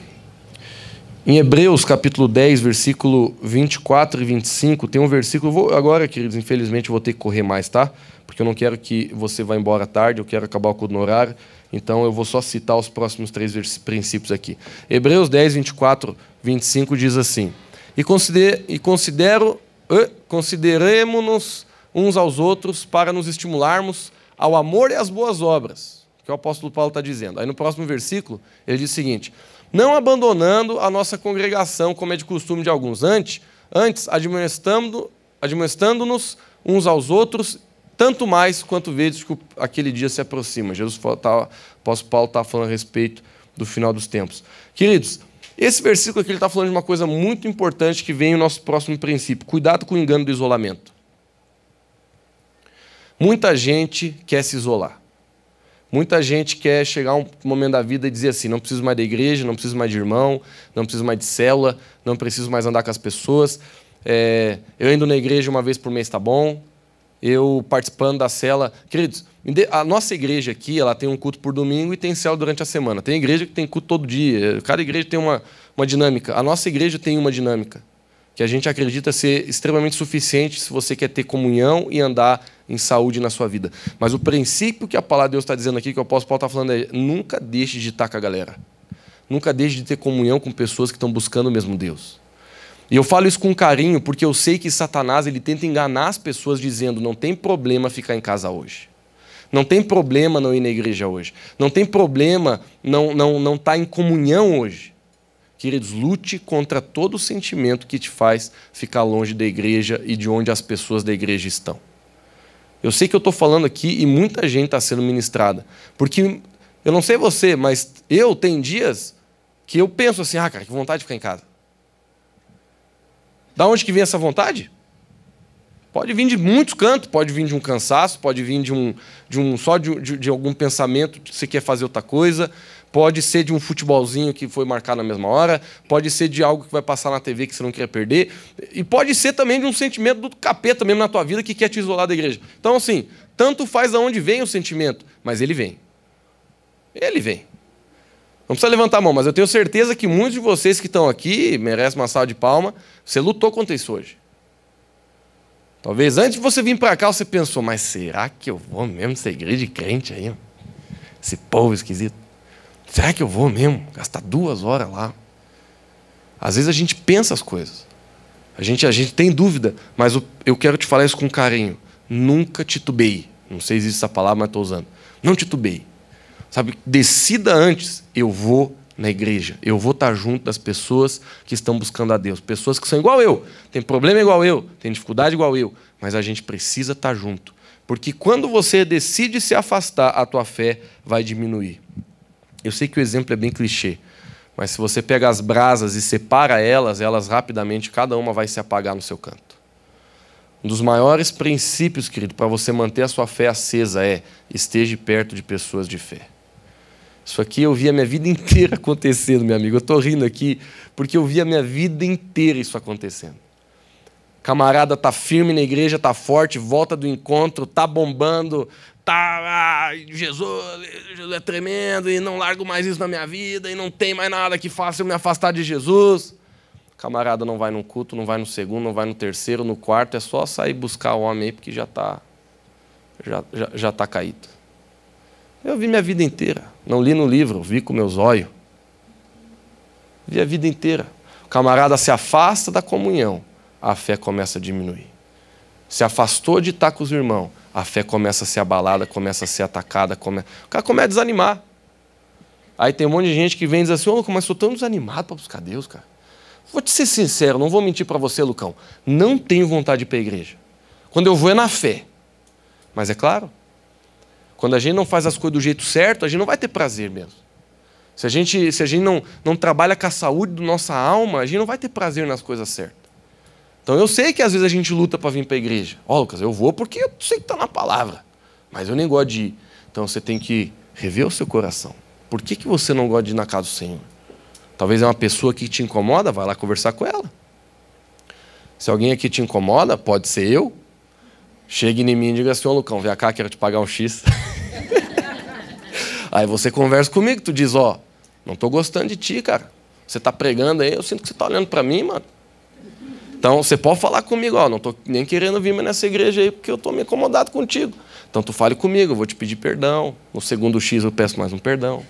Em Hebreus, capítulo 10, versículo 24 e 25, tem um versículo... Agora, queridos, infelizmente, eu vou ter que correr mais, tá? Porque eu não quero que você vá embora tarde, eu quero acabar o culto no horário. Então, eu vou só citar os próximos 3 princípios aqui. Hebreus 10, 24, 25 diz assim: consideremos-nos uns aos outros para nos estimularmos ao amor e às boas obras, que o apóstolo Paulo está dizendo. Aí no próximo versículo, ele diz o seguinte: não abandonando a nossa congregação, como é de costume de alguns, antes admoestando-nos uns aos outros, tanto mais quanto vedes que aquele dia se aproxima. O apóstolo Paulo está falando a respeito do final dos tempos. Queridos, esse versículo aqui ele está falando de uma coisa muito importante que vem no nosso próximo princípio. Cuidado com o engano do isolamento. Muita gente quer se isolar. Muita gente quer chegar a um momento da vida e dizer assim: não preciso mais da igreja, não preciso mais de irmão, não preciso mais de célula, não preciso mais andar com as pessoas. Eu indo na igreja uma vez por mês está bom. Eu participando da célula. Queridos, a nossa igreja aqui, ela tem um culto por domingo e tem célula durante a semana. Tem igreja que tem culto todo dia. Cada igreja tem uma dinâmica. A nossa igreja tem uma dinâmica que a gente acredita ser extremamente suficiente se você quer ter comunhão e andar em saúde na sua vida. Mas o princípio que a palavra de Deus está dizendo aqui, que o apóstolo Paulo está falando, é: nunca deixe de estar com a galera. Nunca deixe de ter comunhão com pessoas que estão buscando o mesmo Deus. E eu falo isso com carinho porque eu sei que Satanás ele tenta enganar as pessoas dizendo: não tem problema ficar em casa hoje. Não tem problema não ir na igreja hoje. Não tem problema não estar em comunhão hoje. Queridos, lute contra todo sentimento que te faz ficar longe da igreja e de onde as pessoas da igreja estão. Eu sei que eu estou falando aqui e muita gente está sendo ministrada. Porque, eu não sei você, mas eu tenho dias que eu penso assim: cara, que vontade de ficar em casa. Da onde que vem essa vontade? Pode vir de muitos cantos, pode vir de um cansaço, pode vir de algum pensamento que você quer fazer outra coisa, pode ser de um futebolzinho que foi marcado na mesma hora, pode ser de algo que vai passar na TV que você não quer perder, e pode ser também de um sentimento do capeta mesmo na tua vida que quer te isolar da igreja. Então, assim, tanto faz de onde vem o sentimento, mas ele vem. Ele vem. Não precisa levantar a mão, mas eu tenho certeza que muitos de vocês que estão aqui merecem uma salva de palma. Você lutou contra isso hoje. Talvez antes de você vir para cá, você pensou: mas será que eu vou mesmo nessa igreja de crente aí? Esse povo esquisito. Será que eu vou mesmo gastar 2 horas lá? Às vezes a gente pensa as coisas. A gente tem dúvida, mas eu quero te falar isso com carinho. Nunca titubeie. Não sei se existe essa palavra, mas estou usando. Não titubeie. Sabe, decida antes: eu vou na igreja, eu vou estar junto das pessoas que estão buscando a Deus, pessoas que são igual eu, tem problema igual eu, tem dificuldade igual eu, mas a gente precisa estar junto, Porque quando você decide se afastar, a tua fé vai diminuir. Eu sei que o exemplo é bem clichê, mas se você pega as brasas e separa elas, elas rapidamente, cada uma vai se apagar no seu canto. Um dos maiores princípios, querido, para você manter a sua fé acesa é: esteja perto de pessoas de fé. Isso aqui eu vi a minha vida inteira acontecendo, meu amigo. Eu estou rindo aqui porque eu vi a minha vida inteira isso acontecendo. Camarada está firme na igreja, está forte, volta do encontro, está bombando, Jesus é tremendo e não largo mais isso na minha vida e não tem mais nada que faça eu me afastar de Jesus. Camarada não vai num culto, não vai no segundo, não vai no terceiro, no quarto, é só sair buscar o homem aí porque já está caído. Eu vi minha vida inteira, não li no livro, vi com meus olhos. Vi a vida inteira. O camarada se afasta da comunhão, a fé começa a diminuir. Se afastou de estar com os irmãos, a fé começa a ser abalada, começa a ser atacada, o cara começa a desanimar. Aí tem um monte de gente que vem e diz assim: ô, Lucão, mas estou tão desanimado para buscar Deus, cara. Vou te ser sincero, não vou mentir para você, Lucão. Não tenho vontade de ir para a igreja. Quando eu vou é na fé. Mas é claro, quando a gente não faz as coisas do jeito certo, a gente não vai ter prazer mesmo. Se a gente não trabalha com a saúde da nossa alma, a gente não vai ter prazer nas coisas certas. Então eu sei que às vezes a gente luta para vir para a igreja. Ó, Lucas, eu vou porque eu sei que está na palavra. Mas eu nem gosto de ir. Então você tem que rever o seu coração. Por que você não gosta de ir na casa do Senhor? Talvez é uma pessoa que te incomoda, vai lá conversar com ela. Se alguém aqui te incomoda, pode ser eu. Chegue em mim e diga assim: ô, Lucão, vem cá, quero te pagar um X. Aí você conversa comigo, tu diz: ó, não estou gostando de ti, cara. Você está pregando aí, eu sinto que você está olhando para mim, mano. Então você pode falar comigo: ó, não estou nem querendo vir mais nessa igreja aí porque eu estou me incomodado contigo. Então tu fale comigo, eu vou te pedir perdão. No segundo X eu peço mais um perdão.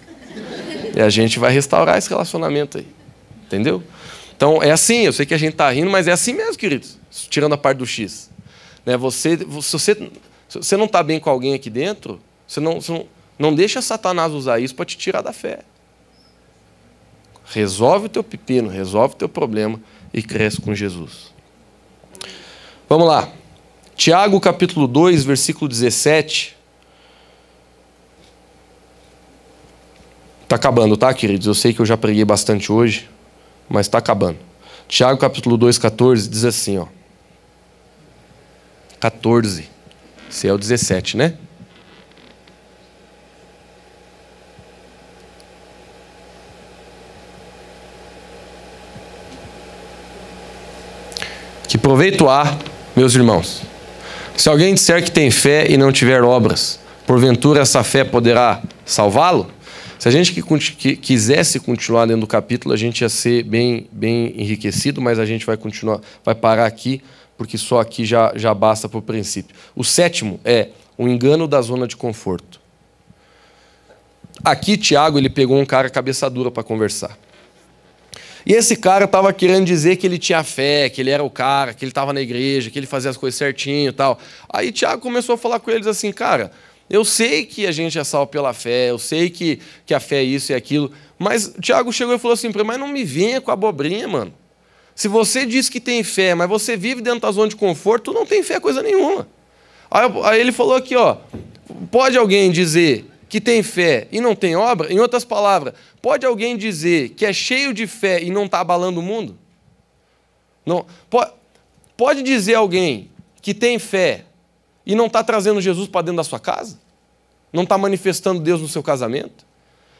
E a gente vai restaurar esse relacionamento aí. Entendeu? Então é assim, eu sei que a gente está rindo, mas é assim mesmo, queridos. Tirando a parte do X. Né, se você não está bem com alguém aqui dentro, você não deixa Satanás usar isso para te tirar da fé. Resolve o teu pepino, resolve o teu problema e cresce com Jesus. Vamos lá. Tiago capítulo 2, versículo 17. Está acabando, tá, queridos? Eu sei que eu já preguei bastante hoje, mas está acabando. Tiago capítulo 2, 14, diz assim, ó. 14. Esse é o 17, né? Que proveito há, meus irmãos, se alguém disser que tem fé e não tiver obras, porventura essa fé poderá salvá-lo? Se a gente quisesse continuar dentro do capítulo, a gente ia ser bem enriquecido, mas a gente vai continuar, vai parar aqui, porque só aqui já basta para o princípio. O sétimo é o engano da zona de conforto. Aqui, Tiago, ele pegou um cara cabeça dura para conversar. E esse cara estava querendo dizer que ele tinha fé, que ele era o cara, que ele estava na igreja, que ele fazia as coisas certinho e tal. Aí Tiago começou a falar com eles assim: cara, eu sei que a gente é salvo pela fé, eu sei que a fé é isso e aquilo, mas Tiago chegou e falou assim para ele: mas não me venha com abobrinha, mano. Se você diz que tem fé, mas você vive dentro da zona de conforto, tu não tem fé coisa nenhuma. Aí ele falou aqui, ó, pode alguém dizer que tem fé e não tem obra? Em outras palavras, pode alguém dizer que é cheio de fé e não está abalando o mundo? Não. Pode dizer alguém que tem fé e não está trazendo Jesus para dentro da sua casa? Não está manifestando Deus no seu casamento?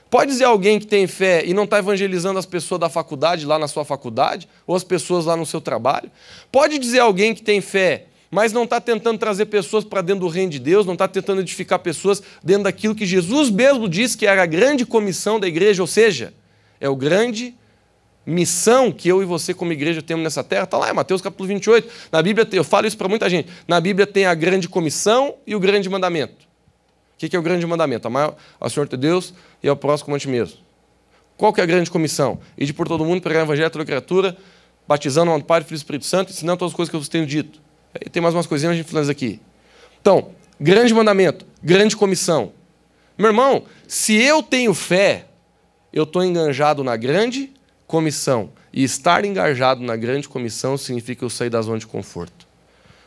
Pode dizer alguém que tem fé e não está evangelizando as pessoas da faculdade, lá na sua faculdade, ou as pessoas lá no seu trabalho? Pode dizer alguém que tem fé, mas não está tentando trazer pessoas para dentro do reino de Deus, não está tentando edificar pessoas dentro daquilo que Jesus mesmo disse que era a grande comissão da igreja, ou seja, é o grande missão que eu e você como igreja temos nessa terra? Está lá, é Mateus capítulo 28. Na Bíblia, eu falo isso para muita gente, na Bíblia tem a grande comissão e o grande mandamento. O que é o grande mandamento? Amar ao Senhor teu Deus e ao próximo como a ti mesmo. Qual que é a grande comissão? Ir por todo mundo, pregar o evangelho a toda criatura, batizando o Pai, Filho e Espírito Santo, ensinando todas as coisas que eu vos tenho dito. Aí tem mais umas coisinhas, a gente finaliza aqui. Então, grande mandamento, grande comissão. Meu irmão, se eu tenho fé, eu estou enganjado na grande comissão. E estar engajado na grande comissão significa eu sair da zona de conforto.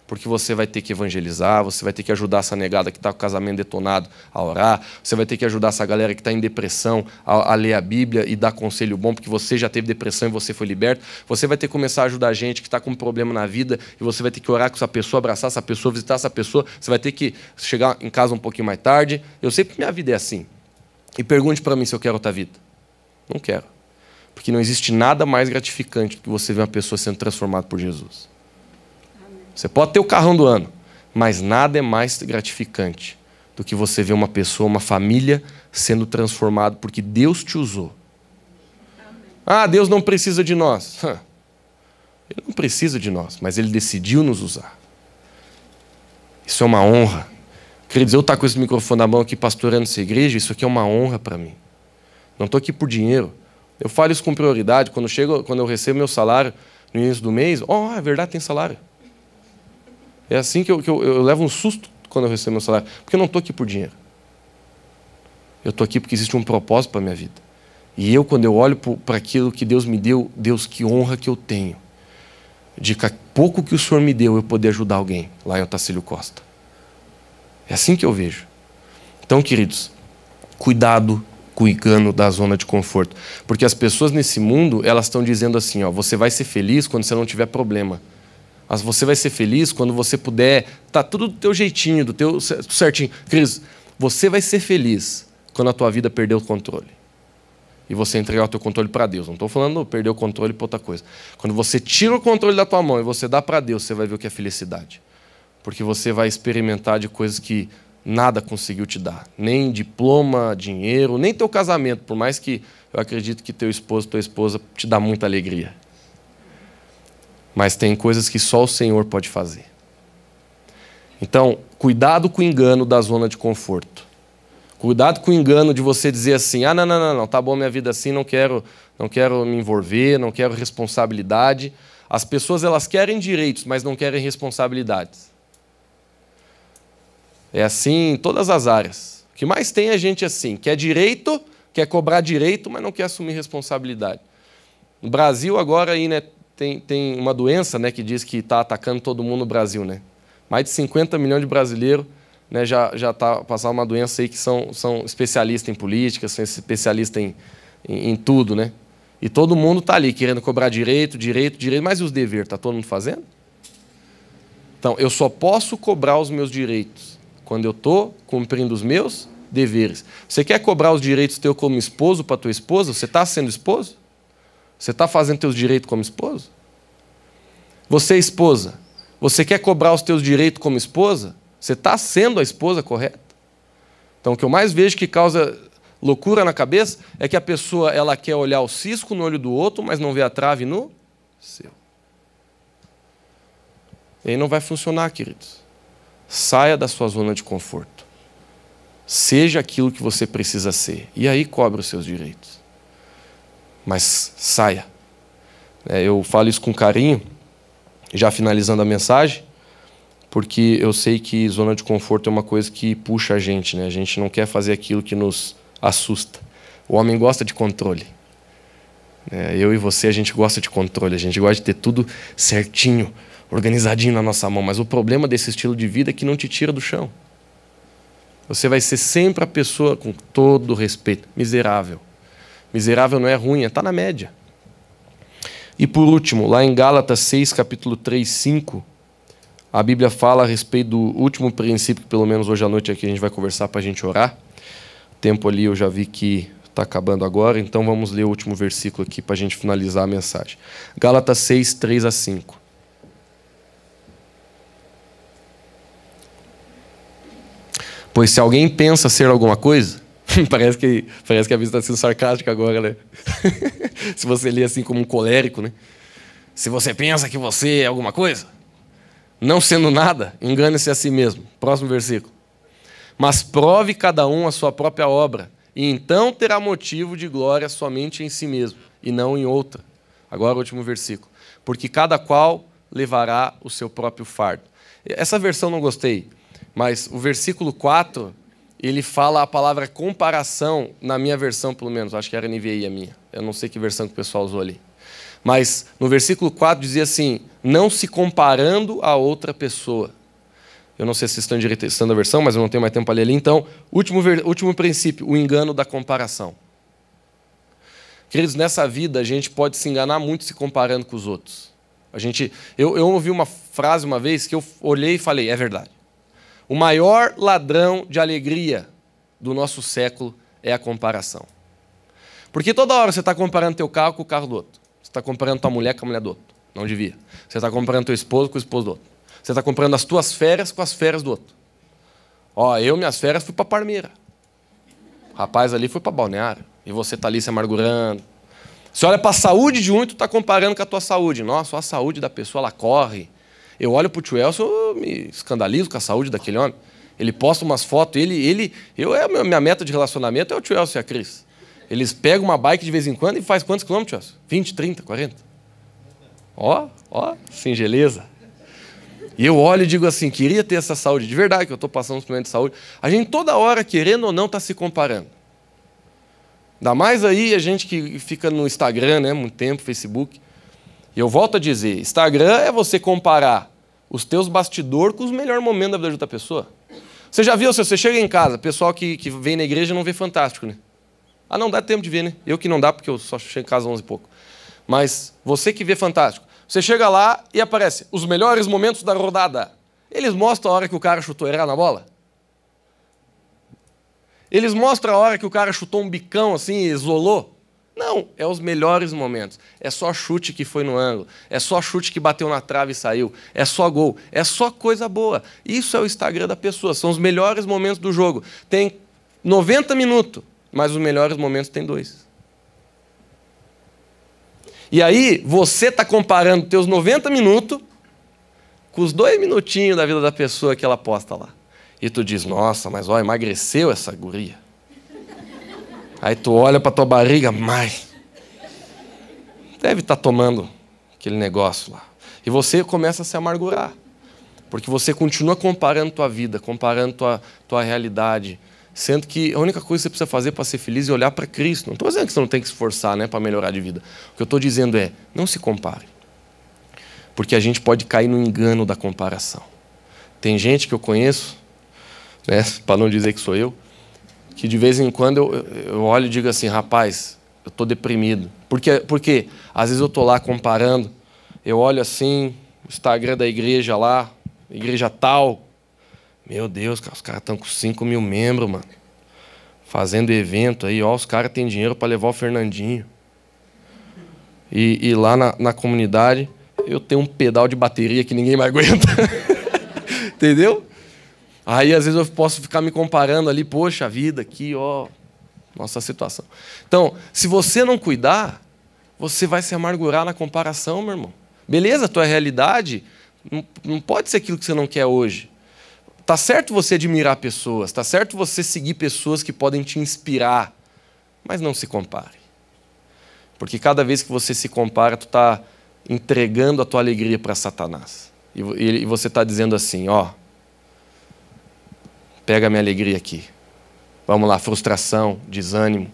Porque você vai ter que evangelizar, você vai ter que ajudar essa negada que está com o casamento detonado a orar, você vai ter que ajudar essa galera que está em depressão a ler a Bíblia e dar conselho bom, porque você já teve depressão e você foi liberto. Você vai ter que começar a ajudar a gente que está com um problema na vida e você vai ter que orar com essa pessoa, abraçar essa pessoa, visitar essa pessoa. Você vai ter que chegar em casa um pouquinho mais tarde. Eu sei que minha vida é assim. E pergunte para mim se eu quero outra vida. Não quero. Porque não existe nada mais gratificante do que você ver uma pessoa sendo transformada por Jesus. Você pode ter o carrão do ano, mas nada é mais gratificante do que você ver uma pessoa, uma família sendo transformada porque Deus te usou. Ah, Deus não precisa de nós. Ele não precisa de nós, mas Ele decidiu nos usar. Isso é uma honra. Queridos, eu estar com esse microfone na mão aqui pastorando essa igreja, isso aqui é uma honra para mim. Não estou aqui por dinheiro. Eu falo isso com prioridade. Quando eu recebo meu salário no início do mês, é verdade, tem salário. É assim que eu levo um susto quando eu recebo meu salário. Porque eu não estou aqui por dinheiro. Eu estou aqui porque existe um propósito para a minha vida. E quando eu olho para aquilo que Deus me deu, Deus, que honra que eu tenho. De que pouco que o Senhor me deu, eu poder ajudar alguém lá em Otacílio Costa. É assim que eu vejo. Então, queridos, cuidado com o engano da zona de conforto. Porque as pessoas nesse mundo, elas estão dizendo assim, você vai ser feliz quando você não tiver problema. Mas você vai ser feliz quando você puder... Tá tudo do teu jeitinho, do teu certinho. Cris, você vai ser feliz quando a tua vida perder o controle. E você entregar o teu controle para Deus. Não estou falando perder o controle para outra coisa. Quando você tira o controle da tua mão e você dá para Deus, você vai ver o que é felicidade. Porque você vai experimentar de coisas que nada conseguiu te dar. Nem diploma, dinheiro, nem teu casamento. Por mais que eu acredito que teu esposo, tua esposa te dá muita alegria. Mas tem coisas que só o Senhor pode fazer. Então, cuidado com o engano da zona de conforto. Cuidado com o engano de você dizer assim, não, tá bom minha vida assim, não quero me envolver, não quero responsabilidade. As pessoas, elas querem direitos, mas não querem responsabilidades. É assim em todas as áreas. O que mais tem é gente assim, quer direito, quer cobrar direito, mas não quer assumir responsabilidade. No Brasil agora aí, né, tem uma doença, né, que diz que está atacando todo mundo no Brasil, né? Mais de 50 milhões de brasileiros, né, já está passando uma doença aí que são especialistas em política, são especialistas em tudo, né? E todo mundo está ali querendo cobrar direito, mas e os deveres? Está todo mundo fazendo? Então, eu só posso cobrar os meus direitos quando eu estou cumprindo os meus deveres. Você quer cobrar os direitos teus como esposo para tua esposa? Você está sendo esposo? Você está fazendo teus direitos como esposo? Você, esposa, você quer cobrar os teus direitos como esposa? Você está sendo a esposa correta? Então, o que eu mais vejo que causa loucura na cabeça é que a pessoa ela quer olhar o cisco no olho do outro, mas não vê a trave no seu. E aí não vai funcionar, queridos. Saia da sua zona de conforto. Seja aquilo que você precisa ser. E aí cobre os seus direitos. Mas saia. Eu falo isso com carinho, já finalizando a mensagem, porque eu sei que zona de conforto é uma coisa que puxa a gente, né? A gente não quer fazer aquilo que nos assusta. O homem gosta de controle. Eu e você, a gente gosta de controle, a gente gosta de ter tudo certinho, organizadinho na nossa mão, mas o problema desse estilo de vida é que não te tira do chão. Você vai ser sempre a pessoa, com todo respeito, miserável. Miserável não é ruim, está na média. E por último, lá em Gálatas 6, capítulo 3, 5, a Bíblia fala a respeito do último princípio, que pelo menos hoje à noite aqui a gente vai conversar para a gente orar. O tempo ali eu já vi que está acabando agora, então vamos ler o último versículo aqui para a gente finalizar a mensagem. Gálatas 6, 3 a 5. Pois se alguém pensa ser alguma coisa... Parece que a vida está sendo sarcástica agora, né? Se você lê assim como um colérico, né? Se você pensa que você é alguma coisa, não sendo nada, engane-se a si mesmo. Próximo versículo. Mas prove cada um a sua própria obra, e então terá motivo de glória somente em si mesmo, e não em outra. Agora o último versículo. Porque cada qual levará o seu próprio fardo. Essa versão não gostei, mas o versículo 4... ele fala a palavra comparação, na minha versão pelo menos, acho que era NVI a minha, eu não sei que versão que o pessoal usou ali. Mas no versículo 4 dizia assim, não se comparando a outra pessoa. Eu não sei se estão direitando a versão, mas eu não tenho mais tempo para ler ali. Então, último princípio, o engano da comparação. Queridos, nessa vida a gente pode se enganar muito se comparando com os outros. Eu ouvi uma frase uma vez que eu olhei e falei, é verdade. O maior ladrão de alegria do nosso século é a comparação. Porque toda hora você está comparando teu carro com o carro do outro. Você está comparando tua mulher com a mulher do outro. Não devia. Você está comparando teu esposo com o esposo do outro. Você está comparando as tuas férias com as férias do outro. Minhas férias fui para Parmeira. O rapaz ali foi para Balneário. E você está ali se amargurando. Você olha para a saúde de um e tu está comparando com a tua saúde. Nossa, a saúde da pessoa, ela corre. Eu olho para o tio Elcio, eu me escandalizo com a saúde daquele homem. Ele posta umas fotos, minha meta de relacionamento é o tio Elcio e a Cris. Eles pegam uma bike de vez em quando e faz quantos quilômetros, Elcio? 20, 30, 40? Singeleza. E eu olho e digo assim, queria ter essa saúde, de verdade, que eu estou passando um momento de saúde. A gente toda hora, querendo ou não, está se comparando. Ainda mais aí a gente que fica no Instagram, né, muito tempo, Facebook. E eu volto a dizer, Instagram é você comparar os teus bastidores com os melhores momentos da vida de outra pessoa. Você já viu, se você chega em casa, pessoal que vem na igreja não vê Fantástico, né? Não dá tempo de ver, né? Eu que não dá, porque eu só chego em casa às 11 e pouco. Mas você que vê Fantástico, você chega lá e aparece os melhores momentos da rodada. Eles mostram a hora que o cara chutou errado na bola? Eles mostram a hora que o cara chutou um bicão assim e isolou? Não, é os melhores momentos. É só chute que foi no ângulo. É só chute que bateu na trave e saiu. É só gol. É só coisa boa. Isso é o Instagram da pessoa. São os melhores momentos do jogo. Tem 90 minutos, mas os melhores momentos tem 2. E aí, você está comparando teus 90 minutos com os 2 minutinhos da vida da pessoa que ela posta lá. E tu diz, nossa, mas emagreceu essa guria. Aí tu olha para tua barriga, mas deve estar tomando aquele negócio lá. E você começa a se amargurar. Porque você continua comparando tua vida, comparando tua realidade. Sendo que a única coisa que você precisa fazer para ser feliz é olhar para Cristo. Não estou dizendo que você não tem que se esforçar, né, para melhorar de vida. O que eu estou dizendo é, não se compare. Porque a gente pode cair no engano da comparação. Tem gente que eu conheço, né, para não dizer que sou eu, que de vez em quando eu olho e digo assim, rapaz, eu estou deprimido. Porque às vezes eu estou lá comparando, eu olho assim, o Instagram da igreja lá, igreja tal. Meu Deus, cara, os caras estão com 5 mil membros, mano. Fazendo evento aí, os caras têm dinheiro para levar o Fernandinho. E lá na comunidade, eu tenho um pedal de bateria que ninguém mais aguenta. Entendeu? Aí, às vezes, eu posso ficar me comparando ali, poxa, a vida aqui, nossa situação. Então, se você não cuidar, você vai se amargurar na comparação, meu irmão. Beleza, a tua realidade não pode ser aquilo que você não quer hoje. Tá certo você admirar pessoas, tá certo você seguir pessoas que podem te inspirar, mas não se compare. Porque cada vez que você se compara, tu está entregando a tua alegria para Satanás. E você está dizendo assim, pega a minha alegria aqui. Vamos lá, frustração, desânimo.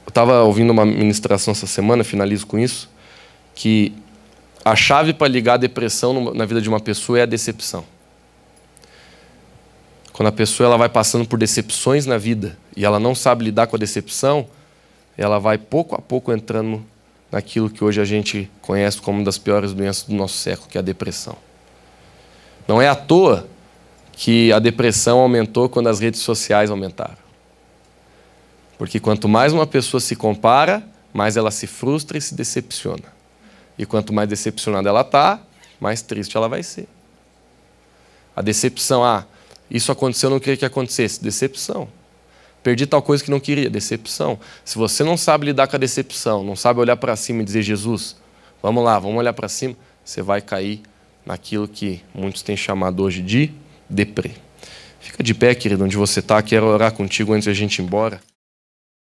Eu estava ouvindo uma ministração essa semana, finalizo com isso, que a chave para ligar a depressão na vida de uma pessoa é a decepção. Quando a pessoa ela vai passando por decepções na vida e ela não sabe lidar com a decepção, ela vai pouco a pouco entrando naquilo que hoje a gente conhece como uma das piores doenças do nosso século, que é a depressão. Não é à toa que a depressão aumentou quando as redes sociais aumentaram. Porque quanto mais uma pessoa se compara, mais ela se frustra e se decepciona. E quanto mais decepcionada ela está, mais triste ela vai ser. A decepção, isso aconteceu, eu não queria que acontecesse. Decepção. Perdi tal coisa que não queria. Decepção. Se você não sabe lidar com a decepção, não sabe olhar para cima e dizer, Jesus, vamos lá, vamos olhar para cima, você vai cair naquilo que muitos têm chamado hoje de deprê. Fica de pé, querido, onde você está. Quero orar contigo antes de a gente ir embora.